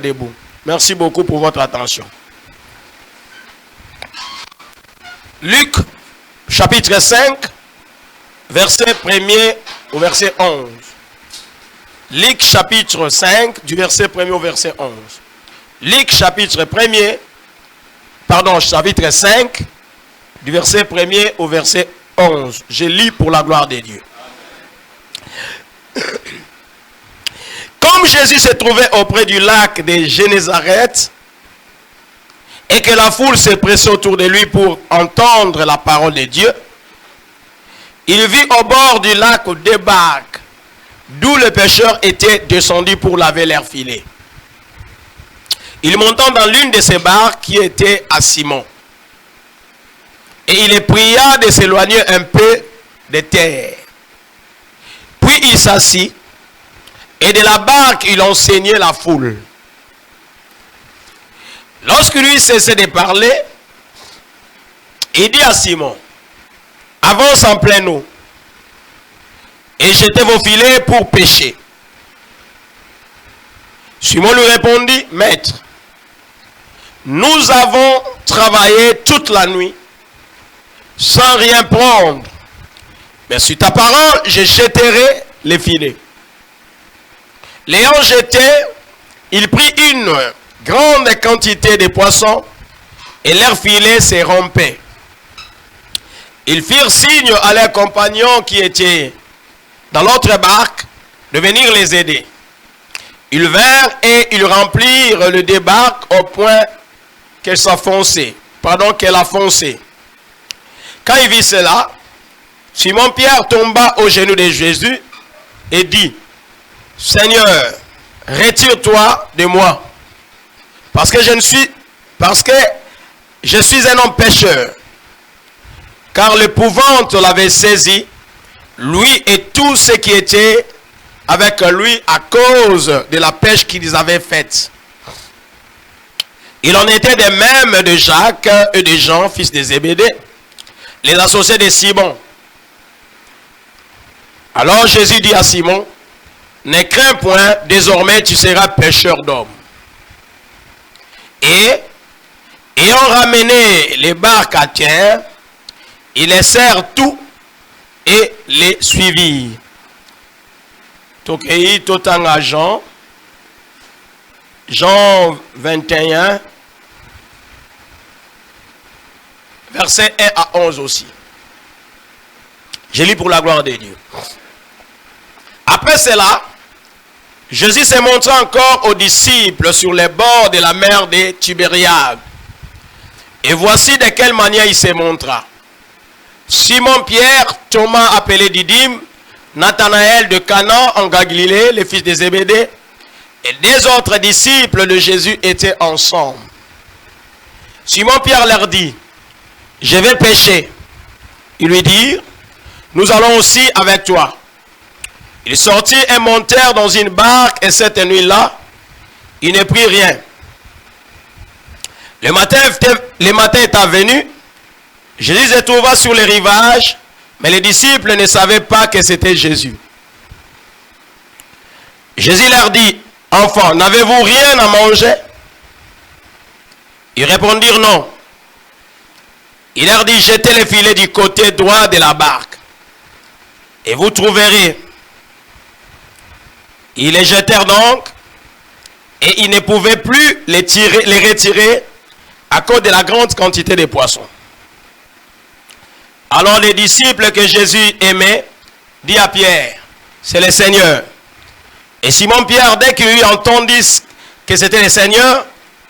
Debout. Merci beaucoup pour votre attention. Luc, chapitre 5, verset 1er au verset 11. Luc, chapitre 5, du verset 1er au verset 11. Luc, chapitre 5, du verset 1er au verset 11. Je lis pour la gloire de Dieu. Comme Jésus se trouvait auprès du lac de Génézareth et que la foule se pressait autour de lui pour entendre la parole de Dieu, il vit au bord du lac deux barques d'où les pêcheurs étaient descendus pour laver leurs filets. Il monta dans l'une de ces barques qui était à Simon. Et il les pria de s'éloigner un peu de terre. Puis il s'assit. Et de la barque, il enseignait la foule. Lorsque lui cessait de parler, il dit à Simon, avance en pleine eau et jetez vos filets pour pêcher. Simon lui répondit, maître, nous avons travaillé toute la nuit sans rien prendre. Mais sur ta parole, je jetterai les filets. L'ayant jeté, il prit une grande quantité de poissons et leurs filets se rompaient. Ils firent signe à leurs compagnons qui étaient dans l'autre barque de venir les aider. Ils vinrent et ils remplirent le deux barques au point qu'elle a foncé. Quand il vit cela, Simon-Pierre tomba aux genoux de Jésus et dit, Seigneur, retire-toi de moi, parce que je suis un homme pécheur. Car l'épouvante l'avait saisi, lui et tous ceux qui étaient avec lui à cause de la pêche qu'ils avaient faite. Il en était de même de Jacques et de Jean, fils de Zébédée, les associés de Simon. Alors Jésus dit à Simon, ne crains point, désormais tu seras pêcheur d'hommes. Et, ayant ramené les barques à terre, ils laissèrent tout et les suivirent. Jean 21, verset 1 à 11 aussi. Je lis pour la gloire de Dieu. Après cela, Jésus se montra encore aux disciples sur les bords de la mer de Tibériade. Et voici de quelle manière il se montra. Simon-Pierre, Thomas appelé Didyme, Nathanaël de Cana en Galilée, le fils de Zébédée, et des autres disciples de Jésus étaient ensemble. Simon-Pierre leur dit, je vais pêcher. Ils lui dirent, nous allons aussi avec toi. Ils sortirent et montèrent dans une barque, et cette nuit-là, ils ne prirent rien. Le matin étant venu, Jésus se trouva sur les rivages, mais les disciples ne savaient pas que c'était Jésus. Jésus leur dit, enfants, n'avez-vous rien à manger? Ils répondirent non. Il leur dit, jetez les filets du côté droit de la barque, et vous trouverez. Ils les jetèrent donc, et ils ne pouvaient plus les retirer à cause de la grande quantité de poissons. Alors les disciples que Jésus aimait, dit à Pierre, c'est le Seigneur. Et Simon-Pierre, dès qu'il eut entendu que c'était le Seigneur,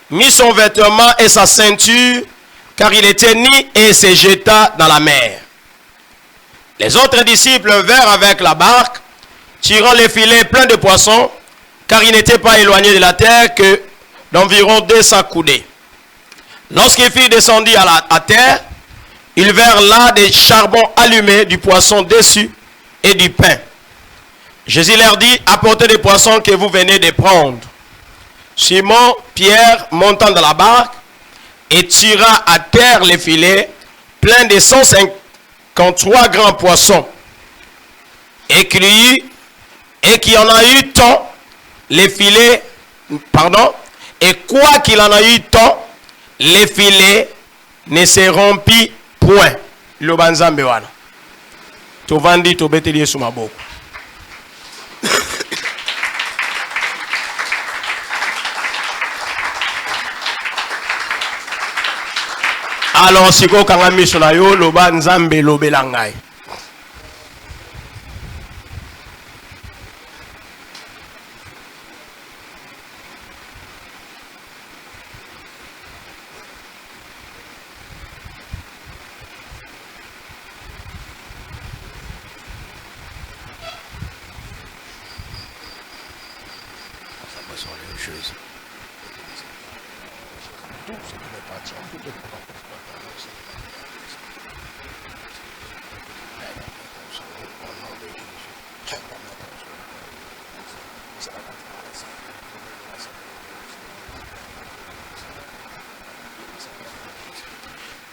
mit son vêtement et sa ceinture, car il était nu, et se jeta dans la mer. Les autres disciples vinrent avec la barque, tirant les filets pleins de poissons, car ils n'étaient pas éloignés de la terre que d'environ 200 coudées. Lorsqu'ils furent descendus à terre, ils virent là des charbons allumés, du poisson dessus et du pain. Jésus leur dit, apportez des poissons que vous venez de prendre. Simon, Pierre, montant dans la barque, et tira à terre les filets pleins de 153 grands poissons. Et qui en a eu tant, les filets Et quoi qu'il en a eu tant, les filets ne se rompit point. Le banzambe wana. To vandi to beteli sous ma boko. Alors siko kanga miso na yo lo banzambe lo belangai.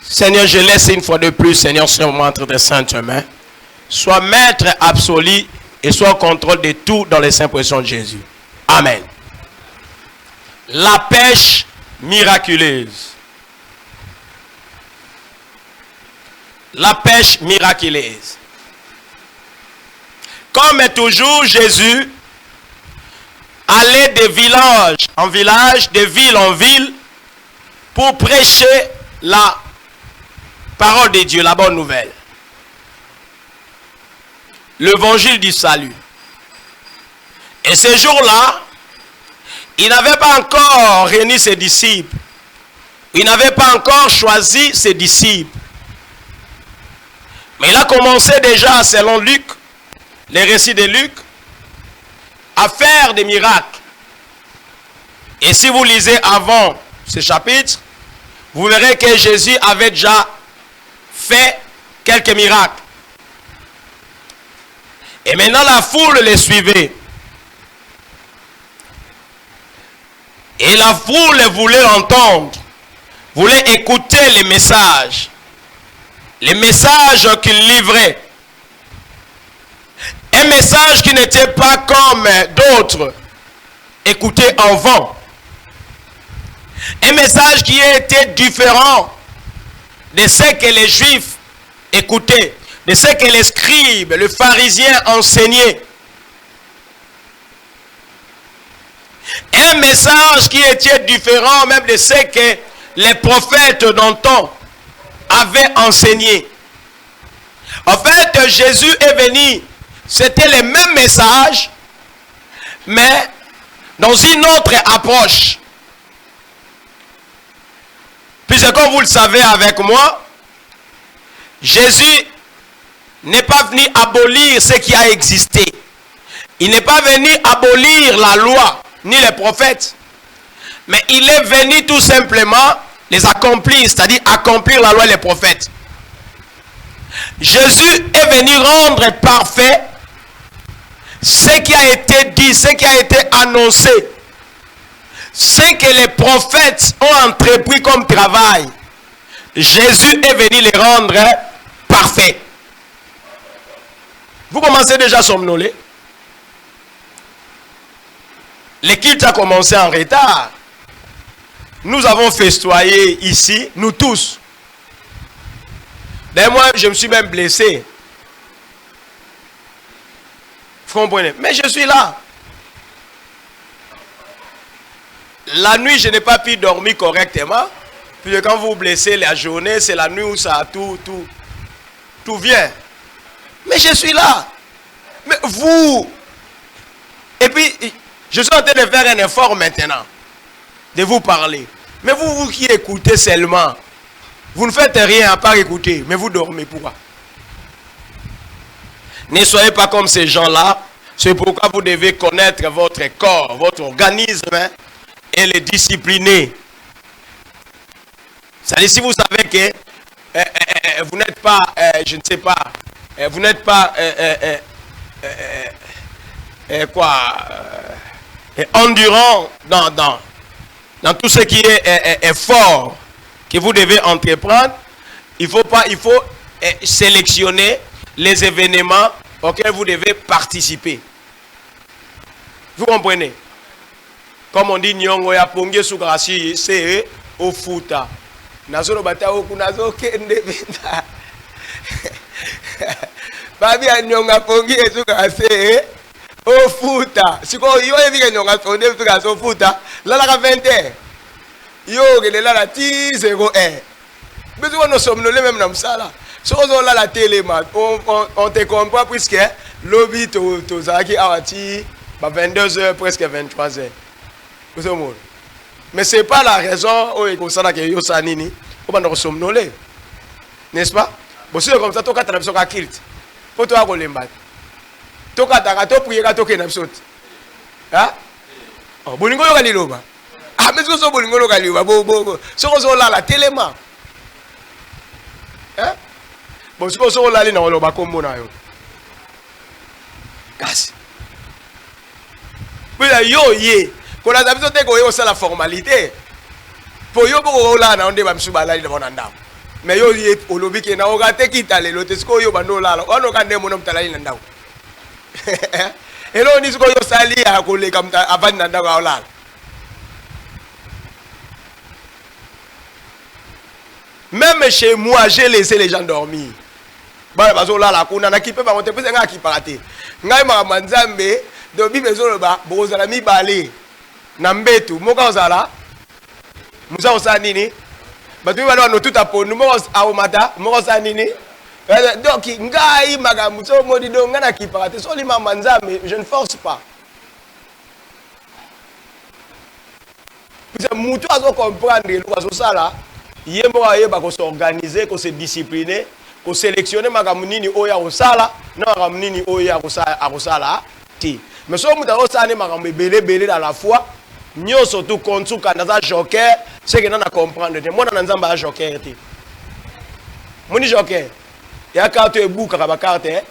Seigneur, je laisse une fois de plus, Seigneur, sur moi entre tes saintes mains. Sois maître absolu et sois au contrôle de tout dans les saints précieux de Jésus. Amen. La pêche miraculeuse. La pêche miraculeuse. Comme toujours, Jésus allait de village en village, de ville en ville, pour prêcher la parole de Dieu, la bonne nouvelle. L'évangile du salut. Et ce jour-là, il n'avait pas encore réuni ses disciples. Il n'avait pas encore choisi ses disciples. Mais il a commencé déjà, selon Luc, les récits de Luc, à faire des miracles. Et si vous lisez avant ce chapitre, vous verrez que Jésus avait déjà fait quelques miracles. Et maintenant la foule les suivait. Et la foule voulait l'entendre, voulait écouter les messages qu'il livrait. Un message qui n'était pas comme d'autres écoutés en vain. Un message qui était différent de ce que les Juifs écoutaient, de ce que les scribes, les pharisiens enseignaient. Un message qui était différent même de ce que les prophètes d'antan avaient enseigné. En fait, Jésus est venu, c'était le même message, mais dans une autre approche. Puisque comme vous le savez avec moi, Jésus n'est pas venu abolir ce qui a existé. Il n'est pas venu abolir la loi, ni les prophètes. Mais il est venu tout simplement les accomplir, c'est-à-dire accomplir la loi et les prophètes. Jésus est venu rendre parfait ce qui a été dit, ce qui a été annoncé. Ce que les prophètes ont entrepris comme travail, Jésus est venu les rendre parfaits. Vous commencez déjà à somnoler. Le culte a commencé en retard. Nous avons festoyé ici, nous tous. D'ailleurs, moi, je me suis même blessé. Vous comprenez? Mais je suis là. La nuit, je n'ai pas pu dormir correctement. Puis quand vous vous blessez la journée, c'est la nuit où ça tout vient. Mais je suis là. Mais vous... Et puis, je suis en train de faire un effort maintenant. De vous parler. Mais vous qui écoutez seulement, vous ne faites rien à part écouter. Mais vous dormez. Pourquoi? Ne soyez pas comme ces gens-là. C'est pourquoi vous devez connaître votre corps, votre organisme, hein, et les discipliner. C'est-à-dire, si vous savez que vous n'êtes pas, je ne sais pas, vous n'êtes pas, endurant dans tout ce qui est effort que vous devez entreprendre, il faut sélectionner les événements auxquels vous devez participer. Vous comprenez? Comme on dit, nyongo ya pongi sukarasi, c'est au futa. Nazo bata oku nazo kende benda. Babi ya nyonga pongi sukarasi, au futa. Si ko yo evi nyonga pongi sukarasi au futa, là la 20. Yo gele la 10-0-1. Mais nous sommes même dans ça là. Si on a la télé, on te comprend puisque lobby to zaki awati 22h presque 23h. Mais c'est pas la raison où il ça que yo sanini on va nous somnoler. N'est-ce pas? Bon si comme ça to kata na biso ka kilt. Faut to akolemba. To kata ka to prier ka to ke na biso. Hein? Oh bolingo yo kaliloba. Ah mais so bolingo yo kaliloba bo. Si on la télé ma. Hein? Bon, si vous avez un peu de temps, kasi. Puis là, yo, quand on a besoin de la formalité, pour yo, pour là, on a besoin de la mais yo, au lobby, qui n'a pas été quitté, l'autre, ce qu'on a besoin là, on a besoin de la lande. Et là, on dit que yo sali à coller comme avant d'andao là. Même chez moi, j'ai laissé les gens dormir. Bah, parce que là, la cour n'a pas pu monter, puis c'est un qui partait. Ngai ma manzambe, dobi bezo ba, bozala mi balé. Nambetu, moka ozala. Musa osanini. Batu balo no tout apo, nous mo aomata, mo osanini. Donc ngai magambo so modi do ngana ki parate, so li ma manzambe, je ne force pas. Puis mutu azo comprendre lo azo sala. Yembo ayeba ko s'organiser, ko se discipliner. Ko sélectionner magamunini oya osala na magamunini oya osala ti mais so muta osane magambe belé dans la foi nyo surtout kontuka na joker c'est que na comprendre te mona na nzamba joker ti moni joker ya carte ebuka ka ba carte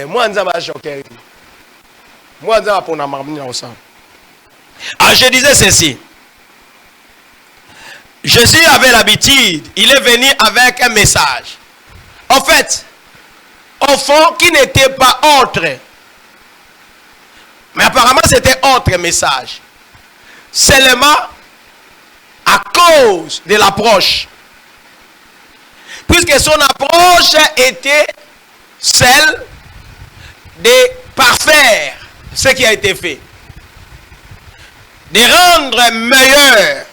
moi nzamba joker ti moi nzamba pour na magamuni na osala. Ah, je disais ceci. Jésus avait l'habitude, il est venu avec un message. En fait, au fond, qui n'était pas autre. Mais apparemment, c'était autre message. Seulement à cause de l'approche. Puisque son approche était celle de parfaire ce qui a été fait. De rendre meilleur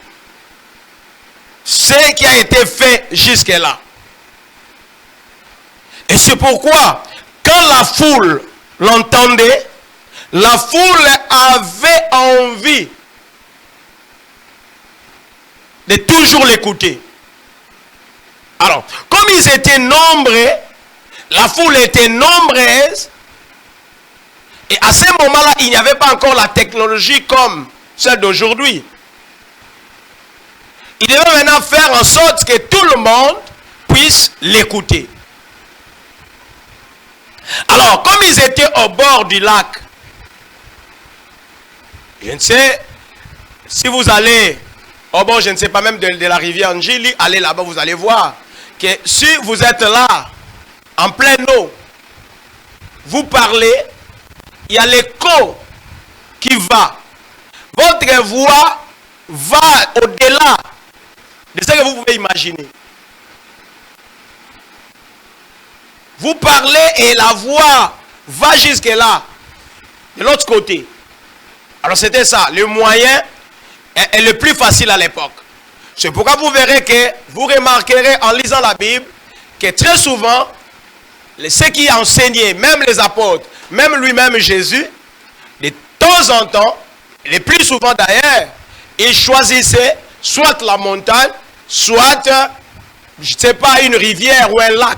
ce qui a été fait jusque-là. Et c'est pourquoi, quand la foule l'entendait, la foule avait envie de toujours l'écouter. Alors, comme ils étaient nombreux, la foule était nombreuse, et à ce moment-là, il n'y avait pas encore la technologie comme celle d'aujourd'hui. Il devait maintenant faire en sorte que tout le monde puisse l'écouter. Alors, comme ils étaient au bord du lac, je ne sais, si vous allez, au bord, je ne sais pas même de la rivière Njili, allez là-bas, vous allez voir que si vous êtes là, en pleine eau, vous parlez, il y a l'écho qui va. Votre voix va au-delà de ce que vous pouvez imaginer. Vous parlez et la voix va jusque là, de l'autre côté. Alors c'était ça, le moyen est le plus facile à l'époque. C'est pourquoi vous verrez que, vous remarquerez en lisant la Bible, que très souvent, ceux qui enseignaient, même les apôtres, même lui-même Jésus, de temps en temps, le plus souvent d'ailleurs, ils choisissaient soit la montagne, soit, je ne sais pas, une rivière ou un lac.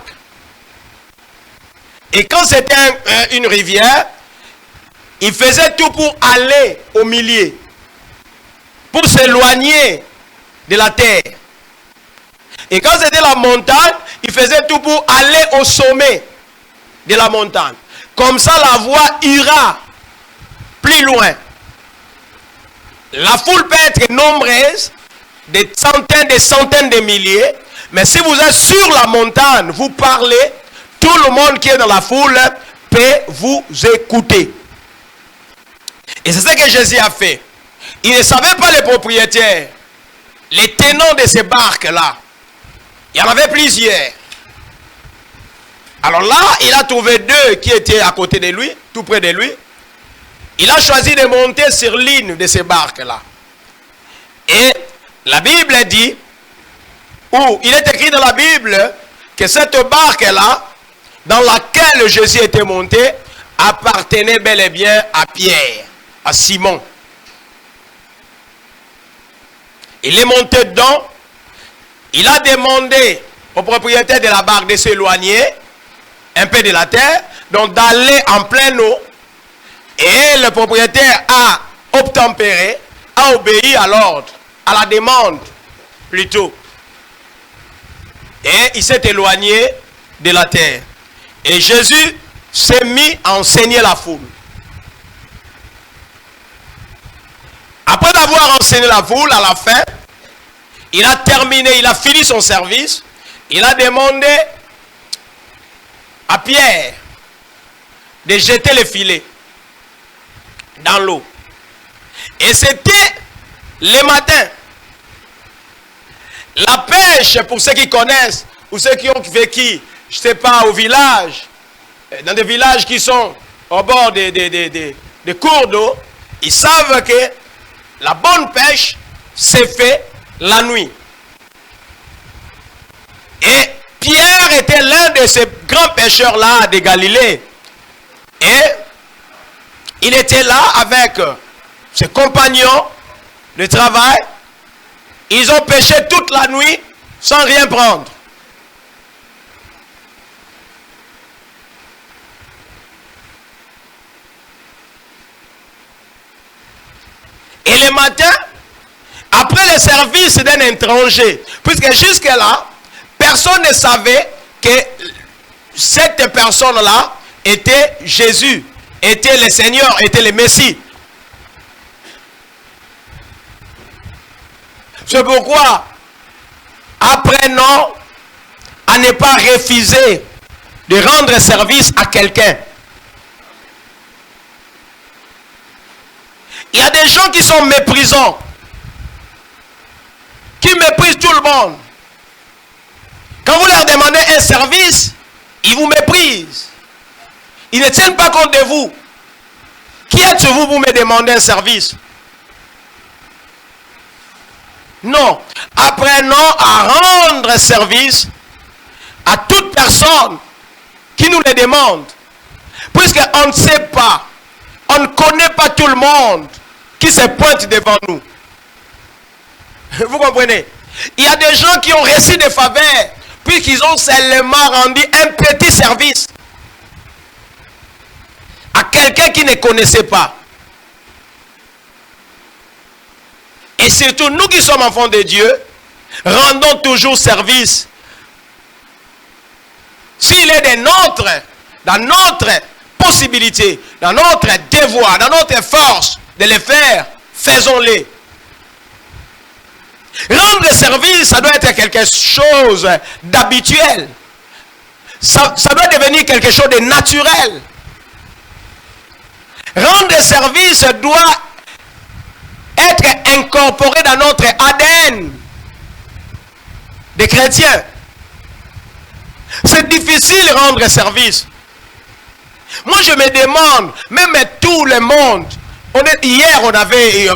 Et quand c'était une rivière, il faisait tout pour aller au milieu, pour s'éloigner de la terre. Et quand c'était la montagne, il faisait tout pour aller au sommet de la montagne. Comme ça, la voie ira plus loin. La foule peut être nombreuse, des centaines de milliers, mais si vous êtes sur la montagne, vous parlez, tout le monde qui est dans la foule peut vous écouter. Et c'est ce que Jésus a fait. ils ne savaient pas les propriétaires, les tenants de ces barques-là. Il y en avait plusieurs. Alors là, il a trouvé deux qui étaient à côté de lui, tout près de lui. Il a choisi de monter sur l'une de ces barques-là. Et la Bible dit, ou il est écrit dans la Bible, que cette barque-là, dans laquelle Jésus était monté, appartenait bel et bien à Pierre, à Simon. Il est monté dedans, il a demandé au propriétaire de la barque de s'éloigner un peu de la terre, donc d'aller en pleine eau, et le propriétaire a obtempéré, a obéi à l'ordre, à la demande plutôt, et il s'est éloigné de la terre. Et Jésus s'est mis à enseigner la foule. Après d'avoir enseigné la foule, à la fin, il a terminé, il a fini son service. Il a demandé à Pierre de jeter le filet dans l'eau. Et c'était le matin. La pêche, pour ceux qui connaissent, ou ceux qui ont vécu, je ne sais pas, au village, dans des villages qui sont au bord des cours d'eau, ils savent que la bonne pêche s'est faite la nuit. Et Pierre était l'un de ces grands pêcheurs-là de Galilée. Et il était là avec ses compagnons de travail. Ils ont pêché toute la nuit sans rien prendre. Et le matin, après le service d'un étranger, puisque jusque-là, personne ne savait que cette personne-là était Jésus, était le Seigneur, était le Messie. C'est pourquoi, apprenons à ne pas refuser de rendre service à quelqu'un. Il y a des gens qui sont méprisants, qui méprisent tout le monde. Quand vous leur demandez un service, ils vous méprisent. Ils ne tiennent pas compte de vous. Qui êtes-vous pour me demander un service? Non. Apprenons à rendre service à toute personne qui nous le demande. Puisqu'on ne sait pas, on ne connaît pas tout le monde qui se pointe devant nous. Vous comprenez? Il y a des gens qui ont reçu des faveurs puisqu'ils ont seulement rendu un petit service à quelqu'un qui ne connaissait pas. Et surtout, nous qui sommes enfants de Dieu, rendons toujours service. S'il est dans notre possibilité, dans notre devoir, dans notre force de le faire, faisons-le. Rendre service, ça doit être quelque chose d'habituel. Ça doit devenir quelque chose de naturel. Rendre service doit être incorporé dans notre ADN de chrétiens. C'est difficile de rendre service. Moi, je me demande, même tout le monde, hier,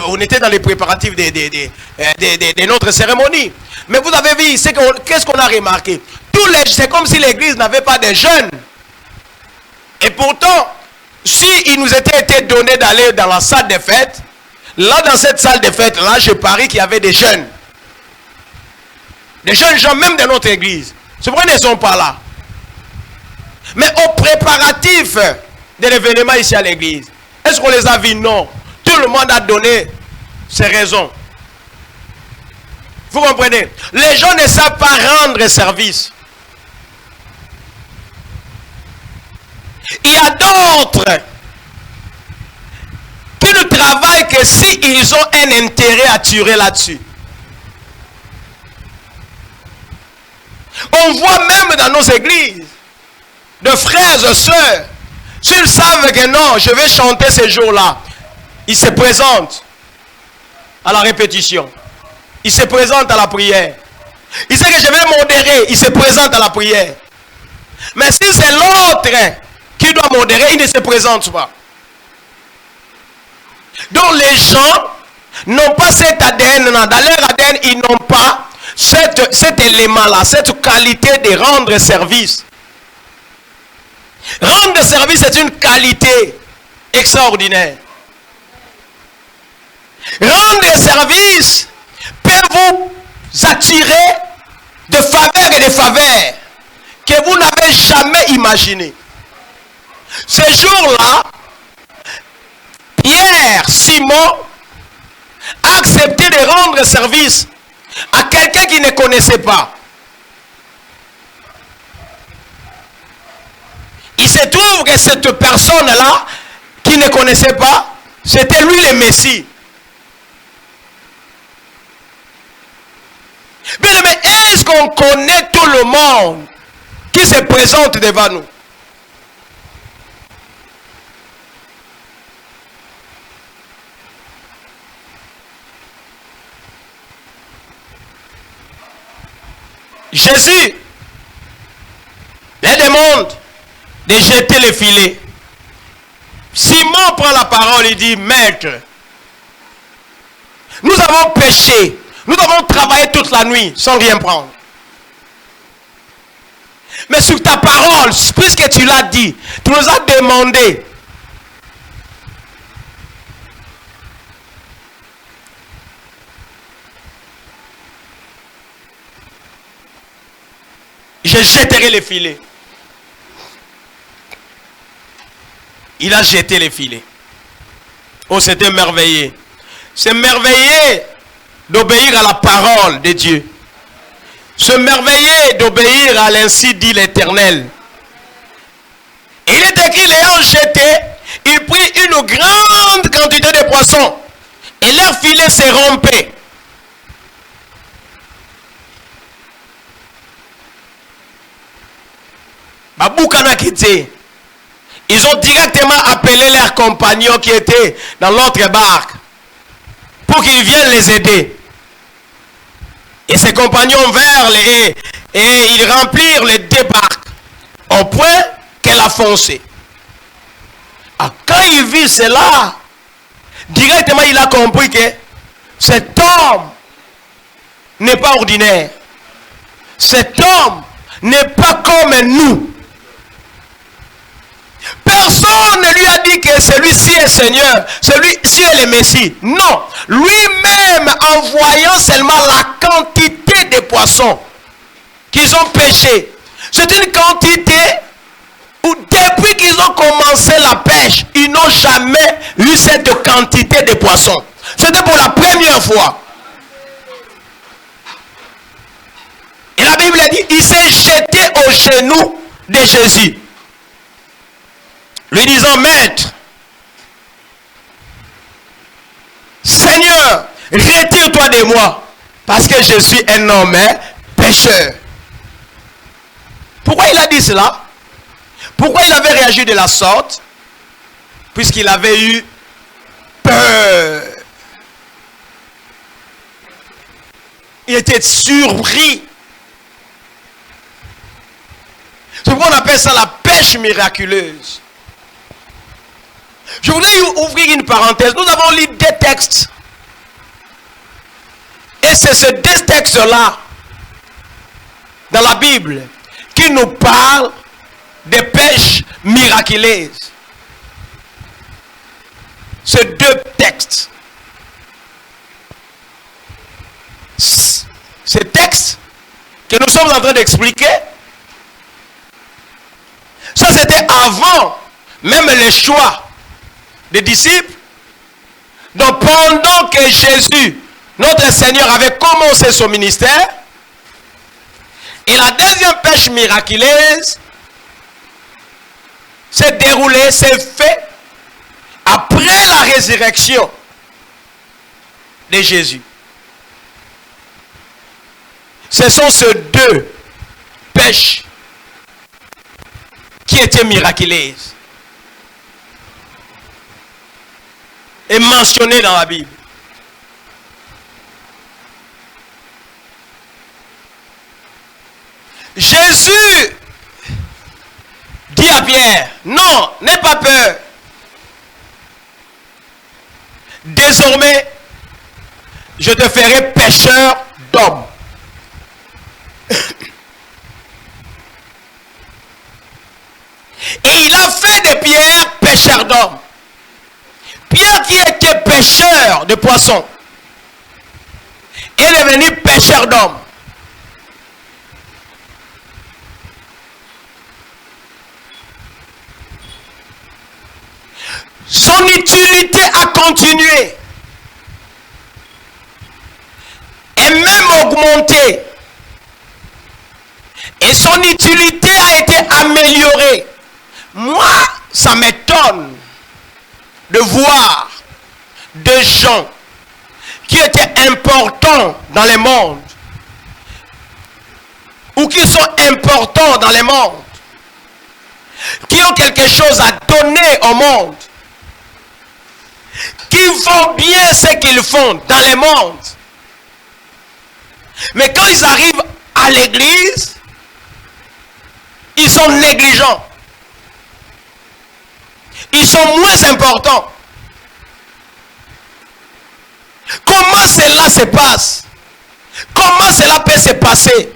on était dans les préparatifs de notre cérémonie. Mais vous avez vu, qu'est-ce qu'on a remarqué? C'est comme si l'église n'avait pas de jeunes. Et pourtant, s'il nous était été donné d'aller dans la salle de fête, là, dans cette salle de fête, là, je parie qu'il y avait des jeunes. Des jeunes gens, même de notre église. C'est pourquoi ils ne sont pas là. Mais au préparatif de l'événement ici à l'église, est-ce qu'on les a vus? Non. Tout le monde a donné ses raisons. Vous comprenez? Les gens ne savent pas rendre service. Il y a d'autres qui ne travaillent que s'ils ont un intérêt attiré là-dessus. On voit même dans nos églises de frères et sœurs, s'ils savent que non, je vais chanter ce jour-là, ils se présentent. à la répétition. Il se présente à la prière. Il sait que je vais modérer, il se présente à la prière. Mais si c'est l'autre qui doit modérer, il ne se présente pas. Donc les gens n'ont pas cet ADN. Dans leur ADN, ils n'ont pas cet élément-là, cette qualité de rendre service. Rendre service est une qualité extraordinaire. Rendre service peut vous attirer de faveurs et de faveurs que vous n'avez jamais imaginé. Ce jour-là, Pierre, Simon, a accepté de rendre service à quelqu'un qui ne connaissait pas. Il se trouve que cette personne-là, qui ne connaissait pas, c'était lui le Messie. Bien, mais est-ce qu'on connaît tout le monde qui se présente devant nous? Jésus leur demande de jeter le filet. Simon prend la parole et dit, Maître, nous avons péché, nous avons travaillé toute la nuit sans rien prendre. Mais sur ta parole, puisque tu l'as dit, tu nous as demandé je jetterai les filets. Il a jeté les filets. Oh, c'était merveilleux. C'est merveilleux d'obéir à la parole de Dieu. C'est merveilleux d'obéir à l'ainsi dit l'Éternel. Il est écrit, l'ayant jeté, il prit une grande quantité de poissons et leur filet s'est rompu. Ils ont directement appelé leurs compagnons qui étaient dans l'autre barque pour qu'ils viennent les aider. Et ces compagnons vinrent et ils remplirent les deux barques au point qu'elle a foncé. Ah, quand il vit cela, directement il a compris que cet homme n'est pas ordinaire. Cet homme n'est pas comme nous. Personne ne lui a dit que celui-ci est Seigneur, celui-ci est le Messie. Non, lui-même, en voyant seulement la quantité de poissons qu'ils ont pêchés, c'est une quantité où depuis qu'ils ont commencé la pêche, ils n'ont jamais eu cette quantité de poissons. C'était pour la première fois. Et la Bible dit, il s'est jeté aux genoux de Jésus, lui disant, Maître, Seigneur, retire-toi de moi, parce que je suis un homme pécheur. Pourquoi il a dit cela? Pourquoi il avait réagi de la sorte? Puisqu'il avait eu peur. Il était surpris. C'est pourquoi on appelle ça la pêche miraculeuse. Je voudrais ouvrir une parenthèse. Nous avons lu deux textes. Et c'est ces deux textes-là, dans la Bible, qui nous parlent des pêches miraculeuses. Ces deux textes. Ces textes que nous sommes en train d'expliquer, ça c'était avant même le choix des disciples. Donc pendant que Jésus, notre Seigneur, avait commencé son ministère, et la deuxième pêche miraculeuse s'est déroulée, s'est fait après la résurrection de Jésus. Ce sont ces deux pêches qui étaient miraculeuses et mentionnées dans la Bible. à Pierre, non, n'aie pas peur. Désormais, je te ferai pêcheur d'hommes. Et il a fait de Pierre pêcheur d'hommes. Pierre qui était pêcheur de poissons est devenu pêcheur d'hommes. Son utilité a continué et même augmenté. Et son utilité a été améliorée. Moi, ça m'étonne de voir des gens qui étaient importants dans le monde ou qui sont importants dans le monde, qui ont quelque chose à donner au monde, qui font bien ce qu'ils font dans le monde. Mais quand ils arrivent à l'église, ils sont négligents. Ils sont moins importants. Comment cela se passe? Comment cela peut se passer?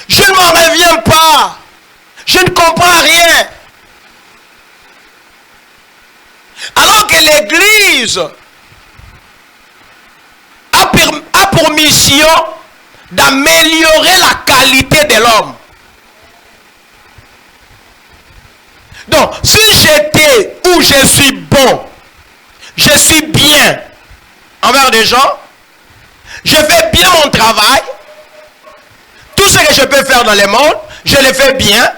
Je ne m'en reviens pas. Je ne comprends rien. Alors que l'Église a pour mission d'améliorer la qualité de l'homme. Donc, si j'étais où je suis bon, je suis bien envers des gens, je fais bien mon travail, tout ce que je peux faire dans le monde, je le fais bien.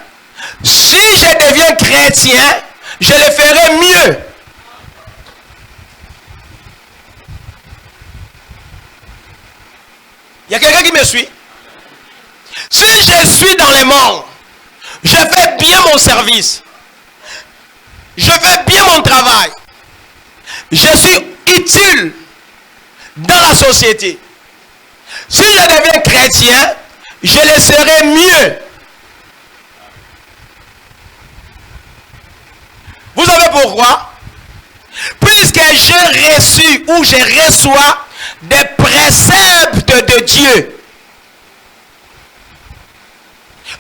Si je deviens chrétien, je le ferai mieux. Il y a quelqu'un qui me suit? Si je suis dans le monde, je fais bien mon service. Je fais bien mon travail. Je suis utile dans la société. Si je deviens chrétien, je le serai mieux. Vous savez pourquoi? Puisque j'ai reçu ou je reçois des préceptes de Dieu.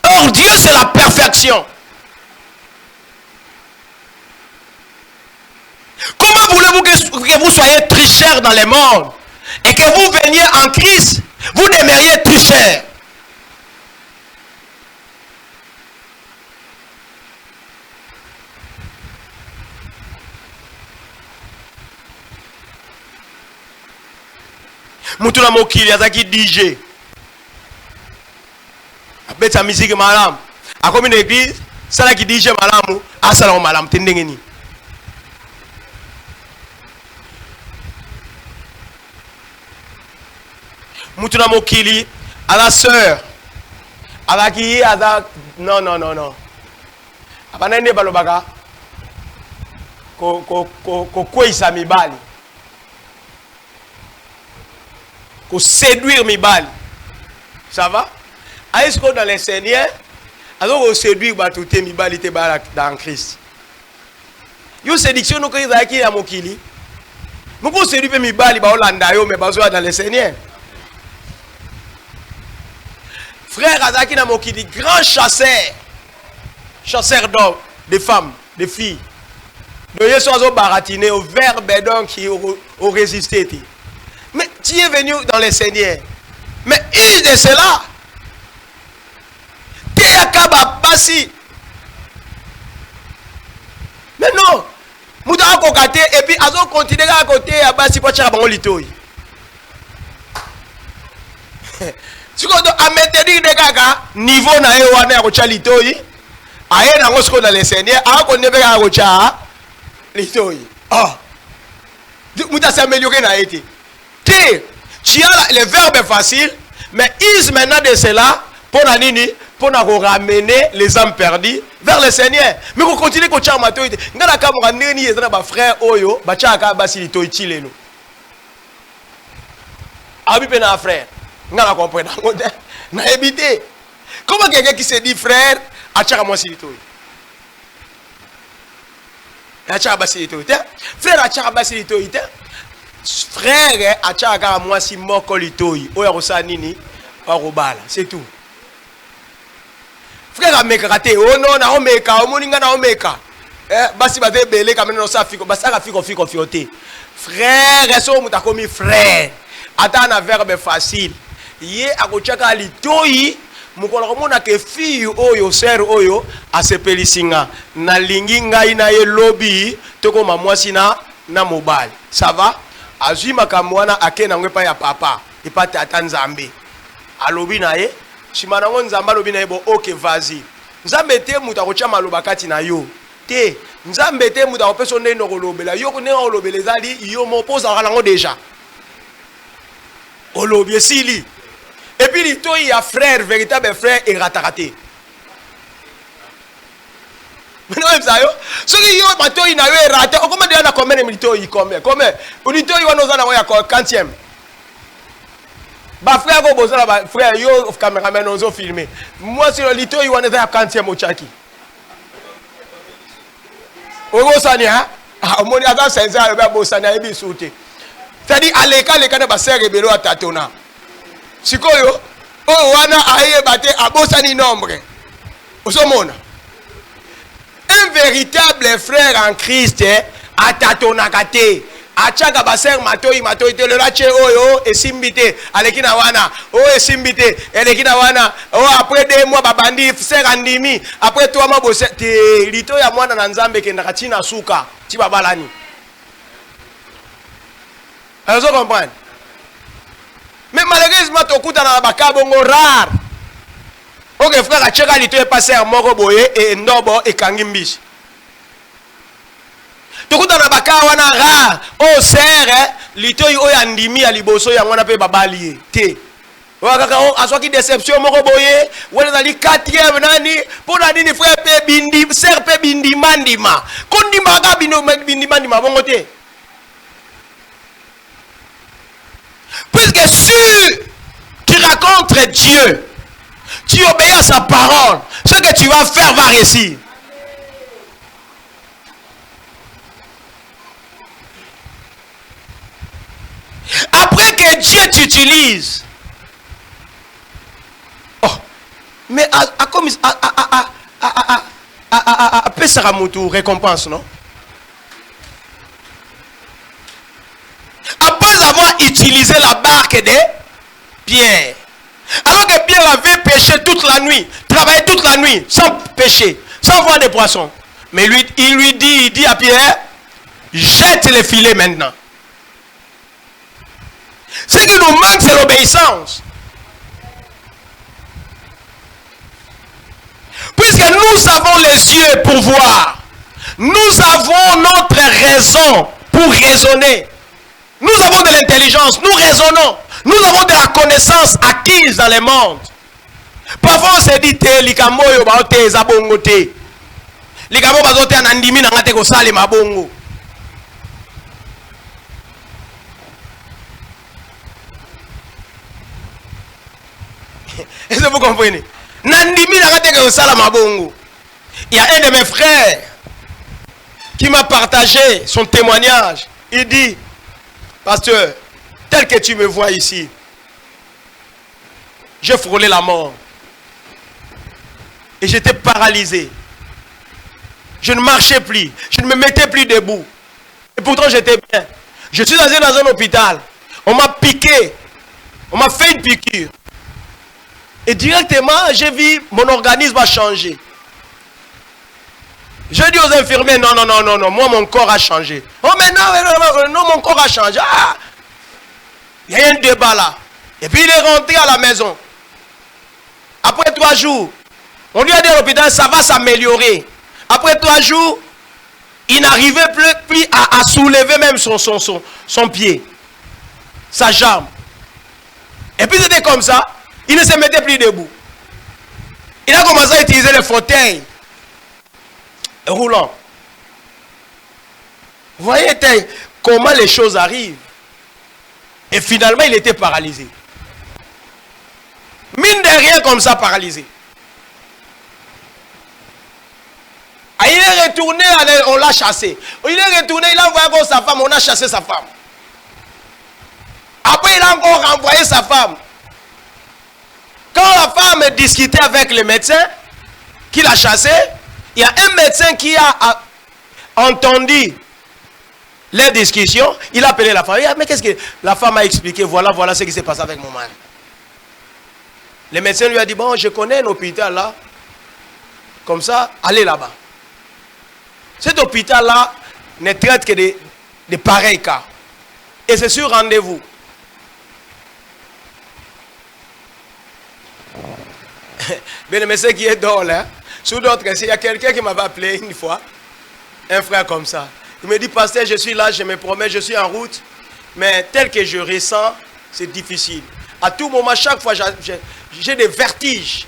Or, Dieu, c'est la perfection. Comment voulez-vous que vous soyez tricheurs dans le monde et que vous veniez en Christ, vous demeuriez tricheurs? Mutuna mokili azaki DJ. Abeta musique malam. A comme une église, ça là qui DJ malamu, a ça là malam tendengeni. Mutuna mokili à la sœur. Azaki azak non. Abanende balobaka. Ko kwisa mibali. Pour séduire mes balles. Ça va? Est-ce que dans les Seigneurs, alors on séduit toutes mes balles dans Christ? Yo séduction nous quand ils acquis à Mokili. Nous pouvons séduire mes balles mais dans les Seigneurs. Frère Azaki na Mokili, grand chasseur d'hommes, de femmes, de filles. Nous sommes baratiner au verbe donc qui ont résisté. Mais tu es venu dans les Seigneurs. Mais use de cela. Tu es à Kababasi. Mais non. Mouta a kokate et puis azo continue à côté à Basi pour chercher bon litoy. Tu connais à mettre des gaga niveau na e wana ko chalitoy. Aye na ngosko dans les Seigneurs, a ko nebe ga ko cha litoy. Ah. Mouta s'améliorer na été. Tu as le verbe facile, mais use maintenant de cela pour ramener les âmes perdues vers le Seigneur. Mais vous continuez à faire ma toité. Vous avez un frère Oyo, vous avez un toité. Abi pena frère. Vous avez compris. Vous avez habité. Comment quelqu'un qui se dit frère, achaka moi si toi. Achaka basi toi. Frère achaka basi toi. Frère achaka moi si moko litoi. Oya rosa nini? Orobala, c'est tout. Frère ameka raté. Oh non, na omeka, omoninga na omeka. Basi bate belé quand même non ça fiko, basi ka fiko fioté. Frère, eso muta komi frère. Ata na verbe facile. Ye akochaka litoi. Mukolo komona ke fille oyo sœur oyo asepelisinga na lingi ngai na ye lobby toko mamwasi na mobile. Ça va? Azui makambo wana akena ngwepa ya papa ipate ata nzambe. Alobi na ye shimana ngo nzamba lobi na ye bo OK vas-y. Nzambe te muta kocha maloba kati na yo. Te nzambe te muta kopesa ndeno kolobela yo ko ne kolobela ezali yo mopoza kalango déjà. Olobi esili. Et puis il y a frère, véritable frère, et rataraté. Mais non, ça yo. Ce qui yo mato il n'a eu raté. Comment dire na combien de milito il combien? Combien? Unito il va nous en avoir ya 40e. Ba frère go boza ba frère yo cameraman nous ont filmé. Moi sur le lito il va nous à 40e au Tchaki. Ogo sani ha? Ah moni ata senza ba bosana ebi sauter. C'est-à-dire aleka leka na ba serre belo atatona. Sikoyo, oh wana aye bate abosani nombre. Osomona. Un véritable frère en Christ atatonakate. Achaka baser matoi te le lache oyo esimbite alekina wana. Oh esimbite elekina wana. Oh après 2 mois babandi frère andimi. Après 3 mois bosse te lito ya mwana na nzambe kenda katina suka. Ti babalani. Alors vous comprenez? Mais malheureusement, tu as un bakabongo rare. Ok, frère, tu as dit passé à Moroboye et Nobo et Kangimbis. Tu as un bakawana rare. Oh, serre, lito yo yandimi à liboso ya mwana pe babali. Te. Wakaka aswa ki déception Moroboye. Wala dali 4e nani. Pour la dini frère pe bindi, serre pe bindi mandima. Kondima ga bindi mandima bongo te. Puisque si tu rencontres Dieu, tu obéis à sa parole, ce que tu vas faire va réussir. Après que Dieu t'utilise, oh, mais comme après ça récompense, non? Après avoir utilisé la barque de Pierre, alors que Pierre avait pêché toute la nuit, travaillé toute la nuit, sans pêcher, sans voir des poissons. Mais lui, il dit à Pierre, jette les filets maintenant. Ce qui nous manque, c'est l'obéissance. Puisque nous avons les yeux pour voir, nous avons notre raison pour raisonner. Nous avons de l'intelligence, nous raisonnons. Nous avons de la connaissance acquise dans le monde. Parfois on se dit, likambo yo ba te zabongo te. Likambo ba zote anandimi na ngate ko sale mabongo. Est-ce que vous comprenez? Nandimi na ngate ko sale mabongo. Il y a un de mes frères qui m'a partagé son témoignage. Il dit, pasteur, tel que tu me vois ici, j'ai frôlé la mort. Et j'étais paralysé. Je ne marchais plus. Je ne me mettais plus debout. Et pourtant, j'étais bien. Je suis allé dans un hôpital. On m'a piqué. On m'a fait une piqûre. Et directement, j'ai vu mon organisme a changé. Je dis aux infirmiers, non, moi mon corps a changé. Oh mais non, mon corps a changé. Ah, il y a un débat là. Et puis il est rentré à la maison. Après 3 jours, on lui a dit à l'hôpital, ça va s'améliorer. Après 3 jours, il n'arrivait plus à soulever même son pied, sa jambe. Et puis c'était comme ça, il ne se mettait plus debout. Il a commencé à utiliser le fauteuil roulant. Vous voyez comment les choses arrivent. Et finalement, il était paralysé. Mine de rien comme ça, paralysé. Il est retourné, on l'a chassé. Il est retourné, il a envoyé encore sa femme, on a chassé sa femme. Après, il a encore renvoyé sa femme. Quand la femme discutait avec le médecin qui l'a chassé, il y a un médecin qui a entendu les discussions. Il a appelé la femme. Il a dit, mais qu'est-ce que la femme a expliqué? Voilà ce qui s'est passé avec mon mari. Le médecin lui a dit, bon, je connais un hôpital là. Comme ça, allez là-bas. Cet hôpital-là ne traite que de pareils cas. Et c'est sur rendez-vous. Mais le médecin qui est dehors là, sous d'autres, il y a quelqu'un qui m'avait appelé une fois, un frère comme ça. Il me dit, pasteur, je suis là, je me promets, je suis en route, mais tel que je ressens, c'est difficile. À tout moment, chaque fois, j'ai des vertiges.